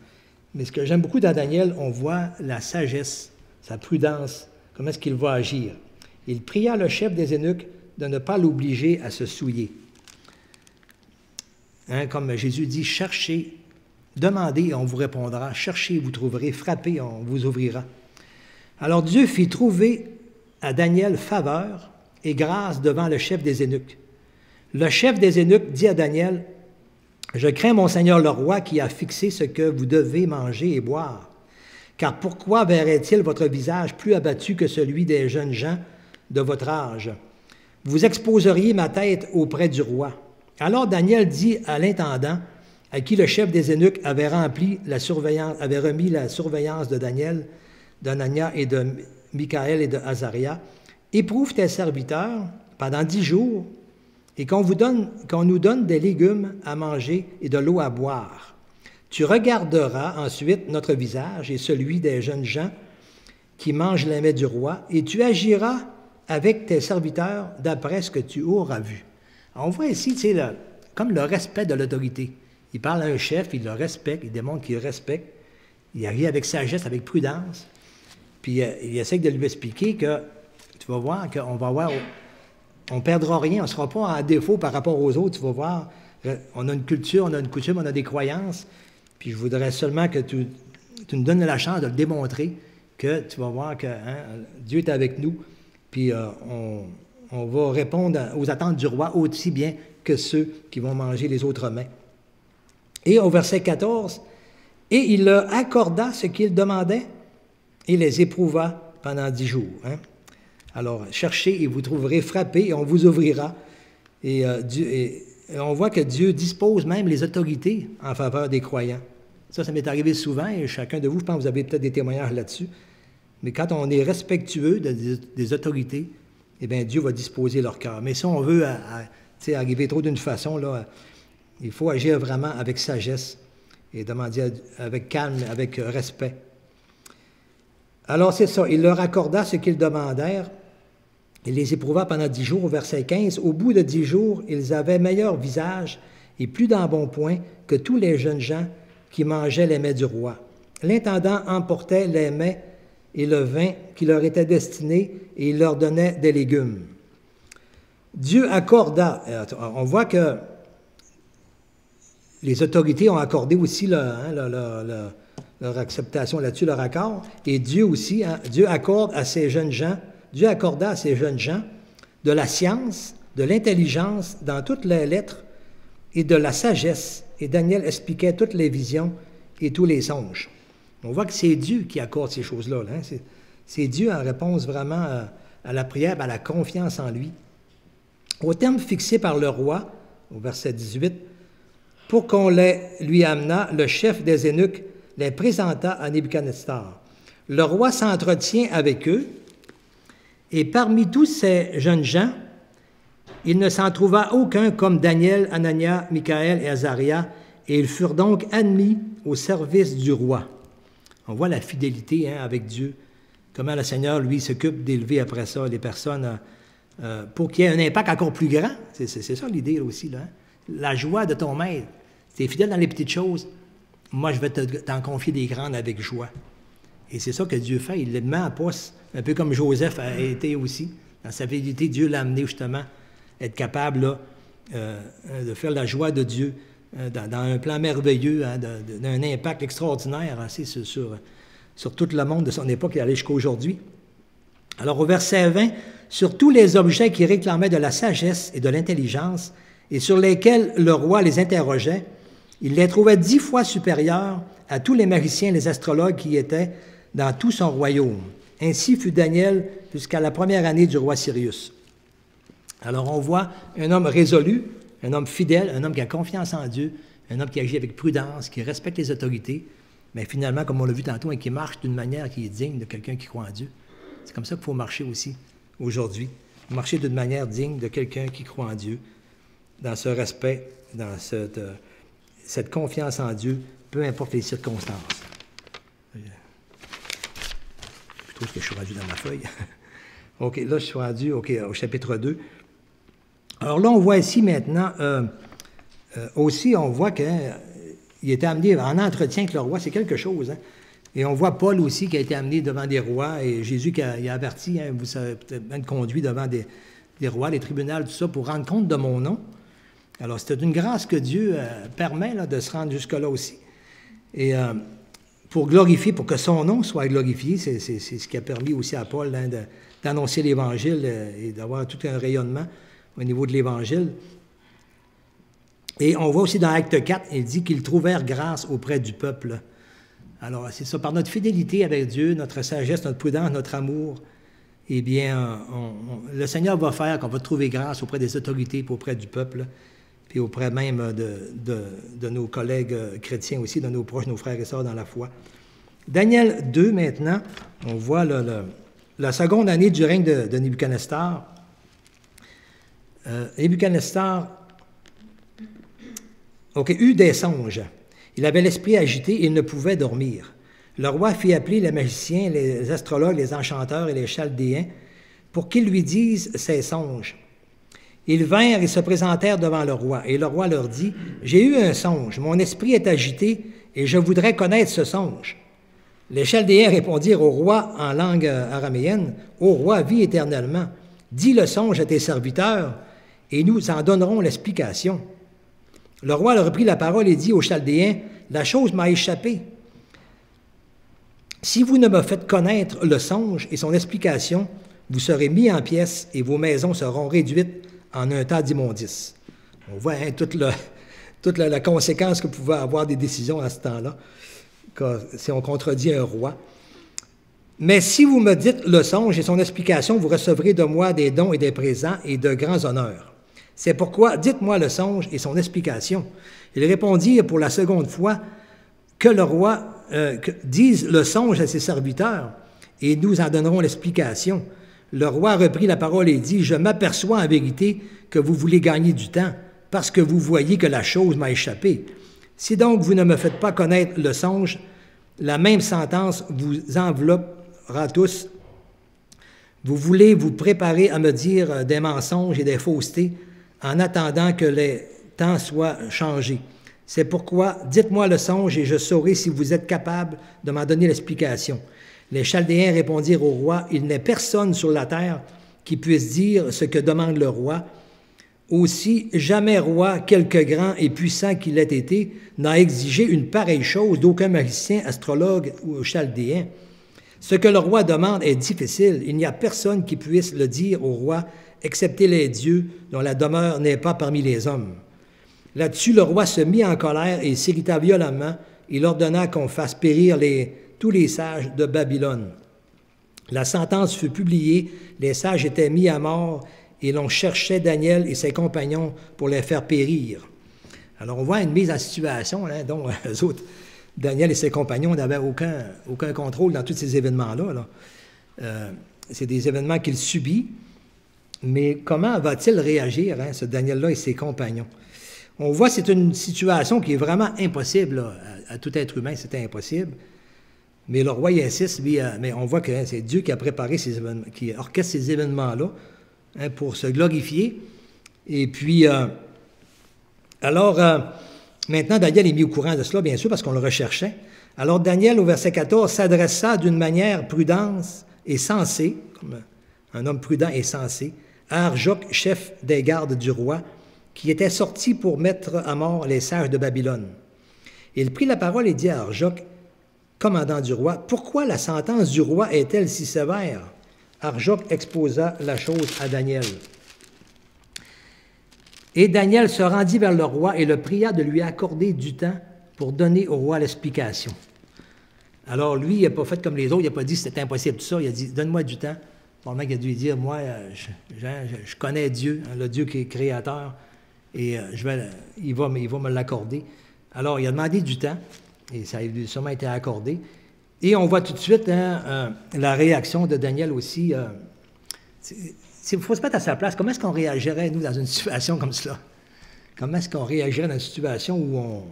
Mais ce que j'aime beaucoup dans Daniel, on voit la sagesse, sa prudence. Comment est-ce qu'il va agir? Il pria le chef des eunuques de ne pas l'obliger à se souiller. Hein, comme Jésus dit, cherchez, demandez et on vous répondra, cherchez et vous trouverez, frappez et on vous ouvrira. Alors Dieu fit trouver à Daniel faveur et grâce devant le chef des eunuques. Le chef des eunuques dit à Daniel, « Je crains mon Seigneur le roi qui a fixé ce que vous devez manger et boire. Car pourquoi verrait-il votre visage plus abattu que celui des jeunes gens de votre âge? Vous exposeriez ma tête auprès du roi. » Alors Daniel dit à l'intendant, à qui le chef des eunuques avait remis la surveillance de Daniel, d'Anania et de Michaël et de Azaria, « Éprouve tes serviteurs pendant 10 jours, et qu'on nous donne des légumes à manger et de l'eau à boire. Tu regarderas ensuite notre visage et celui des jeunes gens qui mangent les mets du roi, et tu agiras avec tes serviteurs d'après ce que tu auras vu. » On voit ici, comme le respect de l'autorité. Il parle à un chef, il le respecte, il démontre qu'il le respecte, il agit avec sagesse, avec prudence. Puis il essaie de lui expliquer que, tu vas voir, on ne perdra rien, on ne sera pas en défaut par rapport aux autres, tu vas voir. On a une culture, on a une coutume, on a des croyances. Puis je voudrais seulement que tu nous donnes la chance de le démontrer, que tu vas voir que Dieu est avec nous. Puis on va répondre aux attentes du roi aussi bien que ceux qui vont manger les autres mets. Et au verset 14, « Et il leur accorda ce qu'ils demandaient et les éprouva pendant 10 jours. Hein? Alors, cherchez et vous trouverez, frappez et on vous ouvrira. Et on voit que Dieu dispose même les autorités en faveur des croyants. Ça m'est arrivé souvent, et chacun de vous, je pense que vous avez peut-être des témoignages là-dessus. Mais quand on est respectueux des autorités, eh bien, Dieu va disposer leur cœur. Mais si on veut arriver trop d'une façon, là, il faut agir vraiment avec sagesse et demander avec calme, avec respect. Alors, c'est ça. Il leur accorda ce qu'ils demandèrent. Il les éprouva pendant 10 jours, au verset 15. Au bout de 10 jours, ils avaient meilleur visage et plus d'embonpoint que tous les jeunes gens qui mangeaient les mets du roi. L'intendant emportait les mets et le vin qui leur était destiné, et il leur donnait des légumes. Dieu accorda, on voit que les autorités ont accordé aussi leur acceptation là-dessus, leur accord, et Dieu aussi, Dieu accorde à ces jeunes gens, Dieu accorda à ces jeunes gens de la science, de l'intelligence dans toutes les lettres et de la sagesse, et Daniel expliquait toutes les visions et tous les songes. On voit que c'est Dieu qui accorde ces choses-là. Hein? C'est Dieu en réponse vraiment à la prière, à la confiance en lui. Au terme fixé par le roi, au verset 18, pour qu'on lui amena, le chef des eunuques les présenta à Nebuchadnezzar. Le roi s'entretient avec eux, et parmi tous ces jeunes gens, il ne s'en trouva aucun comme Daniel, Anania, Michaël et Azaria, et ils furent donc admis au service du roi. On voit la fidélité avec Dieu, comment le Seigneur, lui, s'occupe d'élever après ça les personnes pour qu'il y ait un impact encore plus grand. C'est ça l'idée là, aussi. Là, hein? La joie de ton maître. Si tu es fidèle dans les petites choses, moi, je vais t'en confier des grandes avec joie. Et c'est ça que Dieu fait. Il le met en poste, un peu comme Joseph a été aussi. Dans sa fidélité, Dieu l'a amené justement à être capable là, de faire la joie de Dieu dans un plan merveilleux, d'un impact extraordinaire sur tout le monde de son époque et aller jusqu'à aujourd'hui. Alors au verset 20, sur tous les objets qui réclamaient de la sagesse et de l'intelligence et sur lesquels le roi les interrogeait, il les trouvait 10 fois supérieurs à tous les magiciens et les astrologues qui étaient dans tout son royaume. Ainsi fut Daniel jusqu'à la première année du roi Cyrus. Alors on voit un homme résolu, un homme fidèle, un homme qui a confiance en Dieu, un homme qui agit avec prudence, qui respecte les autorités, mais finalement, comme on l'a vu tantôt, et qui marche d'une manière qui est digne de quelqu'un qui croit en Dieu. C'est comme ça qu'il faut marcher aussi aujourd'hui. Marcher d'une manière digne de quelqu'un qui croit en Dieu, dans ce respect, dans cette confiance en Dieu, peu importe les circonstances. Je trouve que je suis rendu dans ma feuille. OK, là, je suis rendu au chapitre 2. Alors là, on voit ici maintenant, aussi, on voit qu'il était amené en entretien avec le roi, c'est quelque chose. Hein? Et on voit Paul aussi qui a été amené devant des rois, et Jésus qui a averti, hein, vous savez, peut-être même conduit devant des rois, des tribunaux, tout ça, pour rendre compte de mon nom. Alors, c'était une grâce que Dieu permet là, de se rendre jusque-là aussi. Et pour glorifier, pour que son nom soit glorifié, c'est ce qui a permis aussi à Paul hein, d'annoncer l'Évangile et d'avoir tout un rayonnement au niveau de l'Évangile. Et on voit aussi dans Acte 4, il dit qu'ils trouvèrent grâce auprès du peuple. Alors, c'est ça, par notre fidélité avec Dieu, notre sagesse, notre prudence, notre amour, eh bien, le Seigneur va faire qu'on va trouver grâce auprès des autorités, puis auprès du peuple, puis auprès même de nos collègues chrétiens aussi, de nos proches, nos frères et sœurs dans la foi. Daniel 2, maintenant, on voit la seconde année du règne de Nebuchadnezzar. Nebuchadnezzar eut des songes. Il avait l'esprit agité et il ne pouvait dormir. Le roi fit appeler les magiciens, les astrologues, les enchanteurs et les chaldéens pour qu'ils lui disent ses songes. Ils vinrent et se présentèrent devant le roi. Et le roi leur dit, « J'ai eu un songe, mon esprit est agité et je voudrais connaître ce songe. » Les Chaldéens répondirent au roi en langue araméenne, « Ô roi, vis éternellement, dis le songe à tes serviteurs, et nous en donnerons l'explication. » Le roi leur reprit la parole et dit aux Chaldéens, « La chose m'a échappé. Si vous ne me faites connaître le songe et son explication, vous serez mis en pièces et vos maisons seront réduites en un tas d'immondice. » On voit toute la conséquence que pouvaient avoir des décisions à ce temps-là, si on contredit un roi. « Mais si vous me dites le songe et son explication, vous recevrez de moi des dons et des présents et de grands honneurs. C'est pourquoi dites-moi le songe et son explication. » Ils répondirent pour la seconde fois que le roi dise le songe à ses serviteurs et nous en donnerons l'explication. Le roi reprit la parole et dit, « Je m'aperçois en vérité que vous voulez gagner du temps, parce que vous voyez que la chose m'a échappé. Si donc vous ne me faites pas connaître le songe, la même sentence vous enveloppera tous. Vous voulez vous préparer à me dire des mensonges et des faussetés en attendant que les temps soient changés. C'est pourquoi dites-moi le songe et je saurai si vous êtes capable de m'en donner l'explication. » Les Chaldéens répondirent au roi, « Il n'est personne sur la terre qui puisse dire ce que demande le roi. Aussi, jamais roi, quelque grand et puissant qu'il ait été, n'a exigé une pareille chose d'aucun magicien, astrologue ou chaldéen. Ce que le roi demande est difficile. Il n'y a personne qui puisse le dire au roi, excepté les dieux, dont la demeure n'est pas parmi les hommes. » Là-dessus, le roi se mit en colère et s'irrita violemment. Il ordonna qu'on fasse périr tous les sages de Babylone. La sentence fut publiée, les sages étaient mis à mort et l'on cherchait Daniel et ses compagnons pour les faire périr. Alors on voit une mise en situation dont eux autres, Daniel et ses compagnons n'avaient aucun contrôle dans tous ces événements-là. C'est des événements qu'il subit, mais comment va-t-il réagir, ce Daniel-là et ses compagnons? On voit que c'est une situation qui est vraiment impossible à tout être humain, c'était impossible. Mais le roi il insiste, mais on voit que c'est Dieu qui a préparé ces événements, qui orchestre ces événements-là pour se glorifier. Et puis, maintenant, Daniel est mis au courant de cela, bien sûr, parce qu'on le recherchait. Alors, Daniel, au verset 14, s'adressa d'une manière prudente et sensée, comme un homme prudent et sensé, à Arjoc, chef des gardes du roi, qui était sorti pour mettre à mort les sages de Babylone. Il prit la parole et dit à Arjoc, commandant du roi, « Pourquoi la sentence du roi est-elle si sévère? » Arjoc exposa la chose à Daniel. Et Daniel se rendit vers le roi et le pria de lui accorder du temps pour donner au roi l'explication. Alors lui, il n'a pas fait comme les autres, il n'a pas dit que c'était impossible tout ça, il a dit, « Donne-moi du temps. » Probablement qu'il a dû lui dire, « Moi, je connais Dieu, le Dieu qui est créateur, et il va me l'accorder. » Alors, il a demandé du temps, et ça a sûrement été accordé. Et on voit tout de suite la réaction de Daniel aussi. Il faut se mettre à sa place. Comment est-ce qu'on réagirait, nous, dans une situation comme cela? Comment est-ce qu'on réagirait dans une situation où on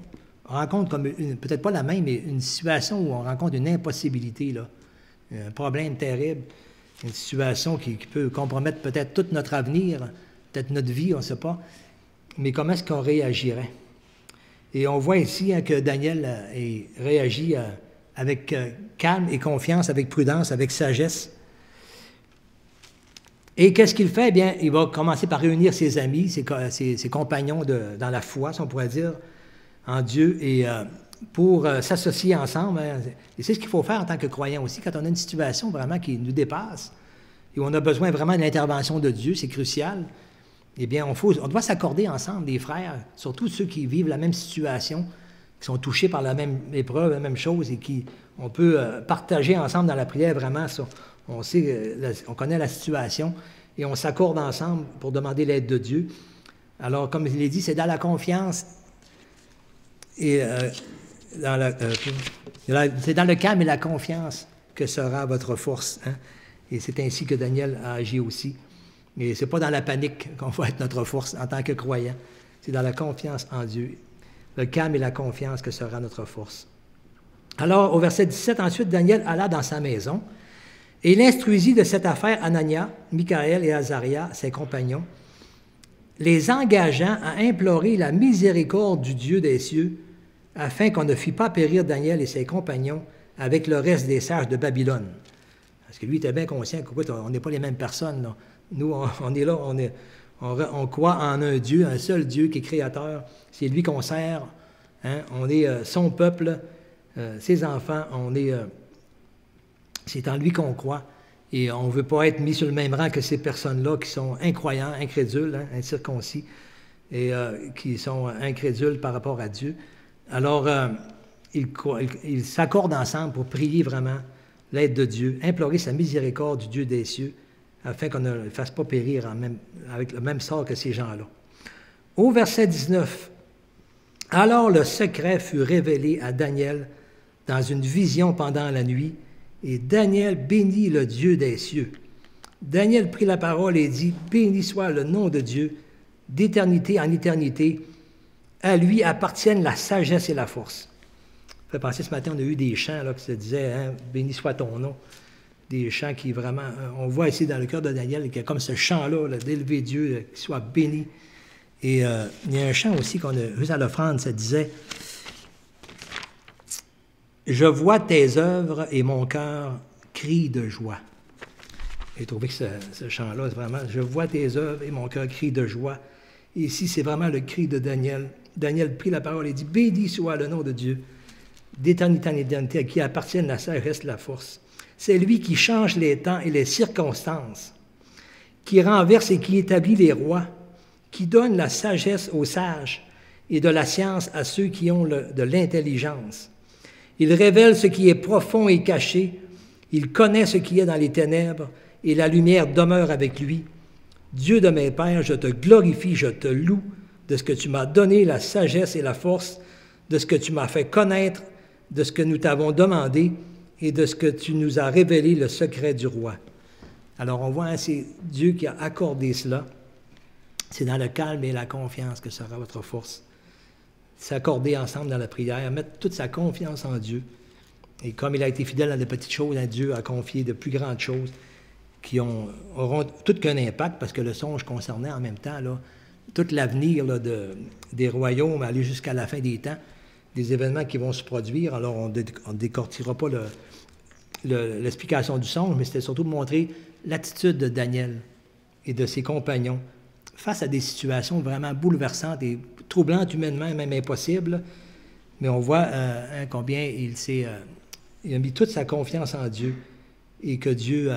rencontre, peut-être pas la même, mais une situation où on rencontre une impossibilité, là, un problème terrible, une situation qui peut compromettre peut-être tout notre avenir, peut-être notre vie, on ne sait pas. Mais comment est-ce qu'on réagirait? Et on voit ici que Daniel réagit avec calme et confiance, avec prudence, avec sagesse. Et qu'est-ce qu'il fait? Eh bien, il va commencer par réunir ses amis, ses compagnons dans la foi, si on pourrait dire, en Dieu, et pour s'associer ensemble. Et c'est ce qu'il faut faire en tant que croyant aussi, quand on a une situation vraiment qui nous dépasse, et où on a besoin vraiment de l'intervention de Dieu, c'est crucial. Eh bien, on doit s'accorder ensemble, des frères, surtout ceux qui vivent la même situation, qui sont touchés par la même épreuve, la même chose, et on peut partager ensemble dans la prière vraiment ça. On connaît la situation, et on s'accorde ensemble pour demander l'aide de Dieu. Alors, comme je l'ai dit, c'est dans la confiance, et c'est dans le calme et la confiance que sera votre force. Hein? Et c'est ainsi que Daniel a agi aussi. Mais ce n'est pas dans la panique qu'on va être notre force en tant que croyant. C'est dans la confiance en Dieu. Le calme et la confiance que sera notre force. Alors, au verset 17, ensuite, Daniel alla dans sa maison et il instruisit de cette affaire Anania, Michaël et Azaria, ses compagnons, les engageant à implorer la miséricorde du Dieu des cieux afin qu'on ne fît pas périr Daniel et ses compagnons avec le reste des sages de Babylone. Parce que lui était bien conscient qu'on n'est pas les mêmes personnes, là. Nous, on est là, on croit en un Dieu, un seul Dieu qui est créateur. C'est lui qu'on sert. Hein? On est son peuple, ses enfants. C'est en lui qu'on croit. Et on ne veut pas être mis sur le même rang que ces personnes-là qui sont incroyants, incrédules, hein, incirconcis, et qui sont incrédules par rapport à Dieu. Alors, ils s'accordent ensemble pour prier vraiment l'aide de Dieu, implorer sa miséricorde du Dieu des cieux, afin qu'on ne le fasse pas périr avec le même sort que ces gens-là. Au verset 19, « Alors le secret fut révélé à Daniel dans une vision pendant la nuit, et Daniel bénit le Dieu des cieux. Daniel prit la parole et dit, « Béni soit le nom de Dieu, d'éternité en éternité. À lui appartiennent la sagesse et la force. » Ça fait penser, ce matin, on a eu des chants là, qui se disaient, hein, « Béni soit ton nom ». Des chants qui vraiment, on voit ici dans le cœur de Daniel, qu'il y a comme ce chant-là, là, d'élever Dieu, qu'il soit béni. Et il y a un chant aussi qu'on a vu à l'offrande, ça disait, « Je vois tes œuvres et mon cœur crie de joie. » J'ai trouvé que ce chant-là, c'est vraiment, « Je vois tes œuvres et mon cœur crie de joie. » Et ici, c'est vraiment le cri de Daniel. Daniel prit la parole et dit, « Béni soit le nom de Dieu, d'éternité en éternité, à qui appartiennent la sagesse et la force. » C'est lui qui change les temps et les circonstances, qui renverse et qui établit les rois, qui donne la sagesse aux sages et de la science à ceux qui ont de l'intelligence. Il révèle ce qui est profond et caché, il connaît ce qui est dans les ténèbres, et la lumière demeure avec lui. Dieu de mes pères, je te glorifie, je te loue de ce que tu m'as donné la sagesse et la force, de ce que tu m'as fait connaître, de ce que nous t'avons demandé, et de ce que tu nous as révélé le secret du roi. Alors on voit, hein, c'est Dieu qui a accordé cela. C'est dans le calme et la confiance que sera votre force. S'accorder ensemble dans la prière, mettre toute sa confiance en Dieu. Et comme il a été fidèle dans les petites choses, hein, Dieu a confié de plus grandes choses qui auront tout qu'un impact, parce que le songe concernait en même temps là, tout l'avenir là, des royaumes, aller jusqu'à la fin des temps, des événements qui vont se produire. Alors, on ne décortira pas l'explication du songe, mais c'était surtout de montrer l'attitude de Daniel et de ses compagnons face à des situations vraiment bouleversantes et troublantes humainement, même impossibles. Mais on voit combien il a mis toute sa confiance en Dieu et que Dieu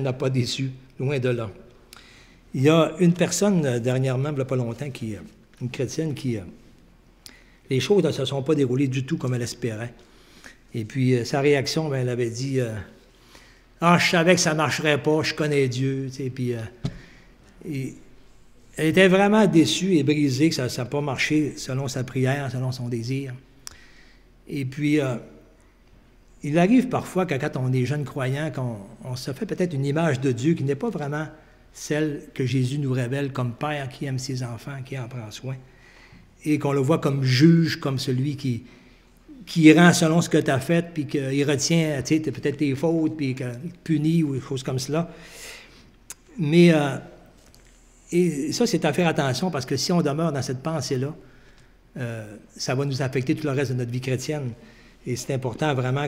n'a pas déçu, loin de là. Il y a une personne, dernièrement, il n'y a pas longtemps, une chrétienne qui... les choses ne se sont pas déroulées du tout comme elle espérait. Et puis, sa réaction, elle avait dit « Ah, je savais que ça ne marcherait pas, je connais Dieu. » Tu sais, puis, elle était vraiment déçue et brisée que ça n'a pas marché selon sa prière, selon son désir. Et puis, il arrive parfois que quand on est jeune croyant, qu'on se fait peut-être une image de Dieu qui n'est pas vraiment celle que Jésus nous révèle comme Père qui aime ses enfants, qui en prend soin, et qu'on le voit comme juge, comme celui qui rend selon ce que tu as fait, puis qu'il retient peut-être tes fautes, puis qu'il punit ou des choses comme cela. Mais et ça, c'est à faire attention, parce que si on demeure dans cette pensée-là, ça va nous affecter tout le reste de notre vie chrétienne. Et c'est important vraiment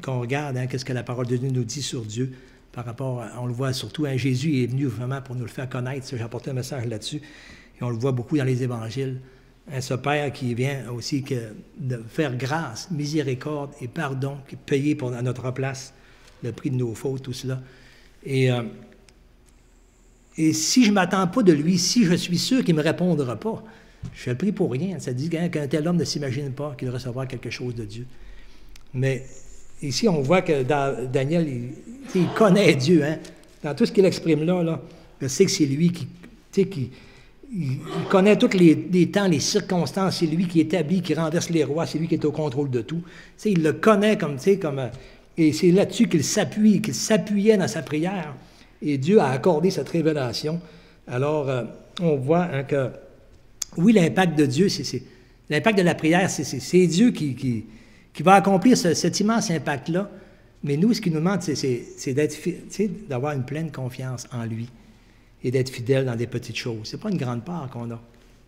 qu'on regarde qu'est-ce que la parole de Dieu nous dit sur Dieu par rapport, on le voit surtout, Jésus est venu vraiment pour nous le faire connaître. J'ai apporté un message là-dessus. Et on le voit beaucoup dans les évangiles. Ce Père qui vient aussi de faire grâce, miséricorde et pardon, qui est payé à notre place le prix de nos fautes, tout cela. Et si je ne m'attends pas de lui, si je suis sûr qu'il ne me répondra pas, je fais le prix pour rien. Ça dit qu'un tel homme ne s'imagine pas qu'il recevra quelque chose de Dieu. Mais ici, on voit que Daniel, il connaît Dieu. Hein? Dans tout ce qu'il exprime là, je sais que c'est lui qui il connaît tous les temps, les circonstances. C'est lui qui établit, qui renverse les rois. C'est lui qui est au contrôle de tout. T'sais, il le connaît et c'est là-dessus qu'il s'appuyait dans sa prière. Et Dieu a accordé cette révélation. Alors, on voit que, oui, l'impact de Dieu, l'impact de la prière, c'est Dieu qui va accomplir cet immense impact-là. Mais nous, ce qu'il nous demande, c'est d'avoir une pleine confiance en lui et d'être fidèle dans des petites choses. Ce n'est pas une grande part qu'on a,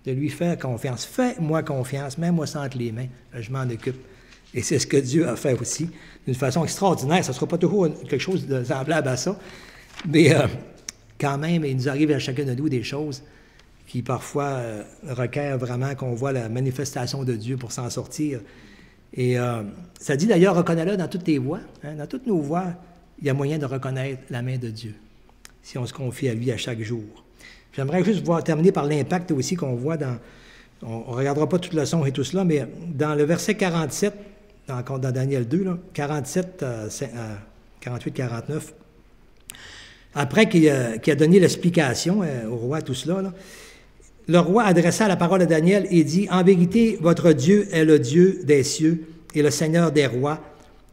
de lui faire confiance. Fais-moi confiance, mets-moi ça entre les mains, je m'en occupe. Et c'est ce que Dieu a fait aussi, d'une façon extraordinaire. Ça ne sera pas toujours quelque chose de semblable à ça, mais quand même, il nous arrive à chacun de nous des choses qui parfois requièrent vraiment qu'on voit la manifestation de Dieu pour s'en sortir. Et ça dit d'ailleurs, reconnais-le dans toutes tes voies, hein, dans toutes nos voies, il y a moyen de reconnaître la main de Dieu, si on se confie à lui à chaque jour. J'aimerais juste terminer par l'impact aussi qu'on voit dans... On ne regardera pas toute la leçon et tout cela, mais dans le verset 47, dans Daniel 2, là, 47, 48-49, après qu'il a donné l'explication au roi, tout cela, là, le roi adressa la parole à Daniel et dit, « En vérité, votre Dieu est le Dieu des cieux et le Seigneur des rois.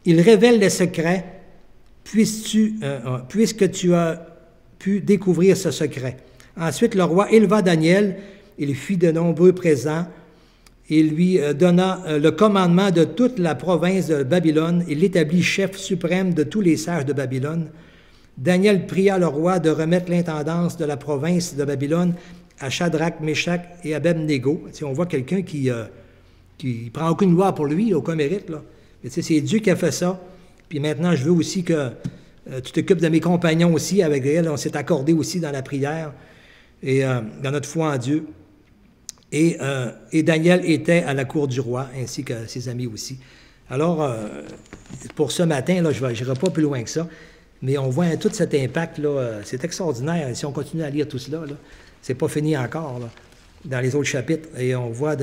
Il révèle les secrets, puisque tu as pu découvrir ce secret. » Ensuite, le roi éleva Daniel, il fit de nombreux présents, il lui donna le commandement de toute la province de Babylone, il l'établit chef suprême de tous les sages de Babylone. Daniel pria le roi de remettre l'intendance de la province de Babylone à Shadrach, Meshach et Abednego. Tu sais, on voit quelqu'un qui prend aucune gloire pour lui, aucun mérite, là. Mais tu sais, c'est Dieu qui a fait ça. Puis maintenant, je veux aussi que tu t'occupes de mes compagnons aussi, avec elle. On s'est accordé aussi dans la prière et dans notre foi en Dieu. Et Daniel était à la cour du roi, ainsi que ses amis aussi. Alors, pour ce matin, là, je n'irai pas plus loin que ça, mais on voit tout cet impact-là. C'est extraordinaire. Si on continue à lire tout cela, là, c'est pas fini encore, là, dans les autres chapitres. Et on voit,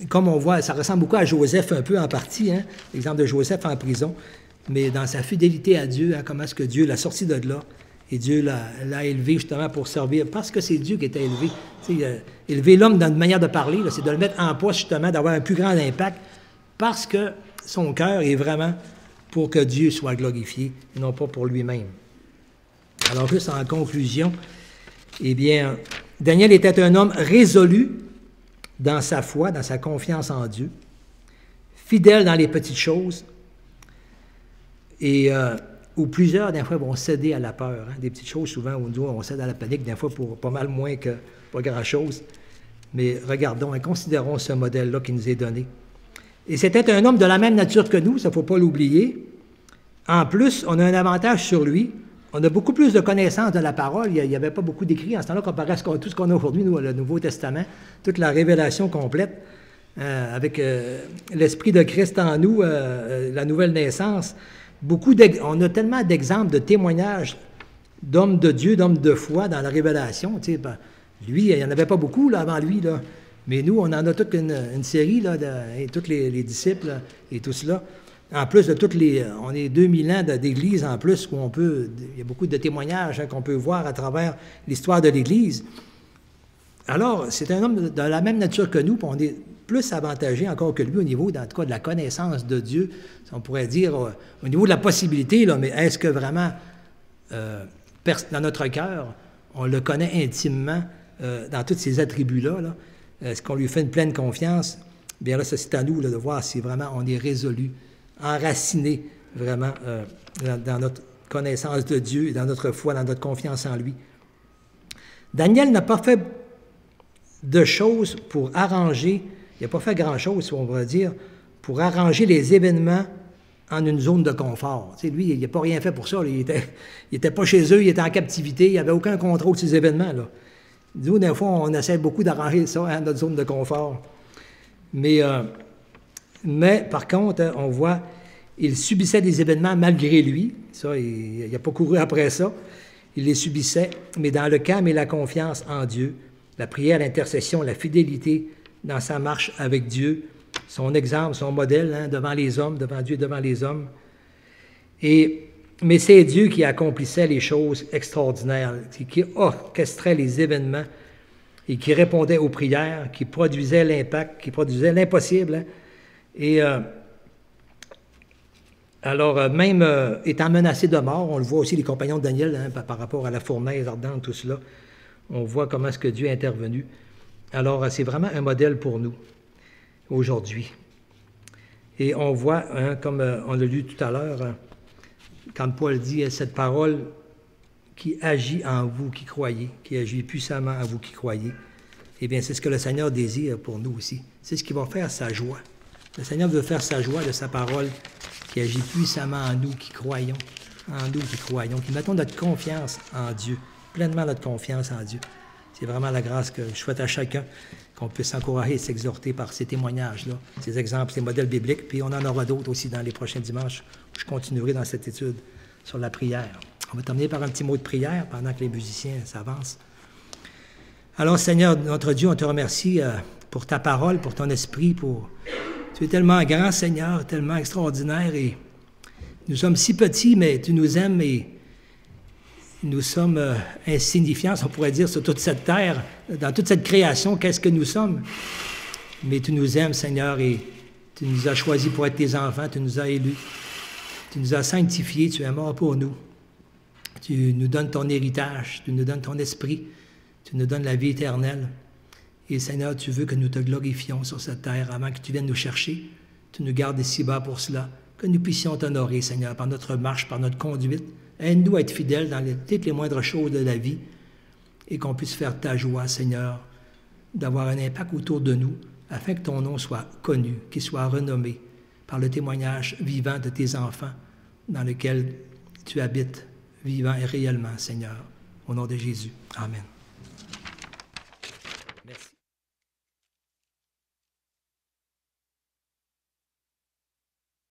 comme on voit, ça ressemble beaucoup à Joseph un peu en partie, hein, l'exemple de Joseph en prison, mais dans sa fidélité à Dieu, hein, comment est-ce que Dieu l'a sorti de là, et Dieu l'a élevé justement pour servir, parce que c'est Dieu qui était élevé. Élever l'homme dans une manière de parler, c'est de le mettre en poste justement, d'avoir un plus grand impact, parce que son cœur est vraiment pour que Dieu soit glorifié, et non pas pour lui-même. Alors juste en conclusion, eh bien, Daniel était un homme résolu dans sa foi, dans sa confiance en Dieu, fidèle dans les petites choses, et où plusieurs, des fois, vont céder à la peur. Hein. Des petites choses, souvent, où nous, on cède à la panique, des fois, pour pas mal moins que pas grand-chose. Mais regardons et considérons ce modèle-là qui nous est donné. Et c'était un homme de la même nature que nous, ça ne faut pas l'oublier. En plus, on a un avantage sur lui. On a beaucoup plus de connaissances de la parole. Il n'y avait pas beaucoup d'écrits en ce temps-là comparé à tout ce qu'on a aujourd'hui, nous, le Nouveau Testament, toute la révélation complète, avec l'Esprit de Christ en nous, la nouvelle naissance. On a tellement d'exemples, de témoignages d'hommes de Dieu, d'hommes de foi dans la révélation. Tu sais, ben, lui, il n'y en avait pas beaucoup là, avant lui, là. Mais nous, on en a toute une série, là, et tous les disciples là, et tout cela. En plus de on est 2000 ans d'Église en plus, où il y a beaucoup de témoignages hein, qu'on peut voir à travers l'histoire de l'Église. Alors, c'est un homme de la même nature que nous, puis on est plus avantagé encore que lui au niveau, en tout cas, de la connaissance de Dieu, on pourrait dire, au niveau de la possibilité, là, mais est-ce que vraiment, dans notre cœur, on le connaît intimement dans tous ces attributs-là, là? Est-ce qu'on lui fait une pleine confiance? Bien là, c'est à nous là, de voir si vraiment on est résolu, enraciné vraiment dans notre connaissance de Dieu, et dans notre foi, dans notre confiance en lui. Daniel n'a pas fait de choses pour arranger, il n'a pas fait grand-chose, si on va dire, pour arranger les événements en une zone de confort. Tu sais, lui, il n'a pas rien fait pour ça. Là. Il était pas chez eux, il était en captivité, il n'avait aucun contrôle de ces événements-là. Nous, des fois, on essaie beaucoup d'arranger ça, hein, notre zone de confort. Mais par contre, on voit, il subissait des événements malgré lui. Ça, il n'a pas couru après ça. Il les subissait, mais dans le calme et la confiance en Dieu, la prière, l'intercession, la fidélité dans sa marche avec Dieu, son exemple, son modèle hein, devant les hommes, devant Dieu, devant les hommes. Mais c'est Dieu qui accomplissait les choses extraordinaires, qui orchestrait les événements et qui répondait aux prières, qui produisait l'impact, qui produisait l'impossible. Hein. Et alors, même étant menacé de mort, on le voit aussi, les compagnons de Daniel, hein, par rapport à la fournaise ardente, tout cela, on voit comment est-ce que Dieu est intervenu. Alors, c'est vraiment un modèle pour nous, aujourd'hui. Et on voit, hein, comme on l'a lu tout à l'heure, hein, quand Paul dit cette parole qui agit en vous qui croyez, qui agit puissamment en vous qui croyez, eh bien, c'est ce que le Seigneur désire pour nous aussi. C'est ce qui va faire sa joie. Le Seigneur veut faire sa joie de sa parole qui agit puissamment en nous qui croyons, qui mettons notre confiance en Dieu, pleinement notre confiance en Dieu. C'est vraiment la grâce que je souhaite à chacun, qu'on puisse s'encourager et s'exhorter par ces témoignages-là, ces exemples, ces modèles bibliques. Puis on en aura d'autres aussi dans les prochains dimanches où je continuerai dans cette étude sur la prière. On va terminer par un petit mot de prière pendant que les musiciens s'avancent. Alors Seigneur, notre Dieu, on te remercie pour ta parole, pour ton esprit, Tu es tellement grand, Seigneur, tellement extraordinaire, et nous sommes si petits, mais tu nous aimes, et nous sommes insignifiants, on pourrait dire, sur toute cette terre, dans toute cette création, qu'est-ce que nous sommes? Mais tu nous aimes, Seigneur, et tu nous as choisis pour être tes enfants, tu nous as élus, tu nous as sanctifiés, tu es mort pour nous. Tu nous donnes ton héritage, tu nous donnes ton esprit, tu nous donnes la vie éternelle. Et Seigneur, tu veux que nous te glorifions sur cette terre avant que tu viennes nous chercher. Tu nous gardes ici-bas pour cela, que nous puissions t'honorer, Seigneur, par notre marche, par notre conduite. Aide-nous à être fidèles dans toutes les moindres choses de la vie et qu'on puisse faire ta joie, Seigneur, d'avoir un impact autour de nous afin que ton nom soit connu, qu'il soit renommé par le témoignage vivant de tes enfants dans lequel tu habites, vivant et réellement, Seigneur. Au nom de Jésus. Amen. Merci.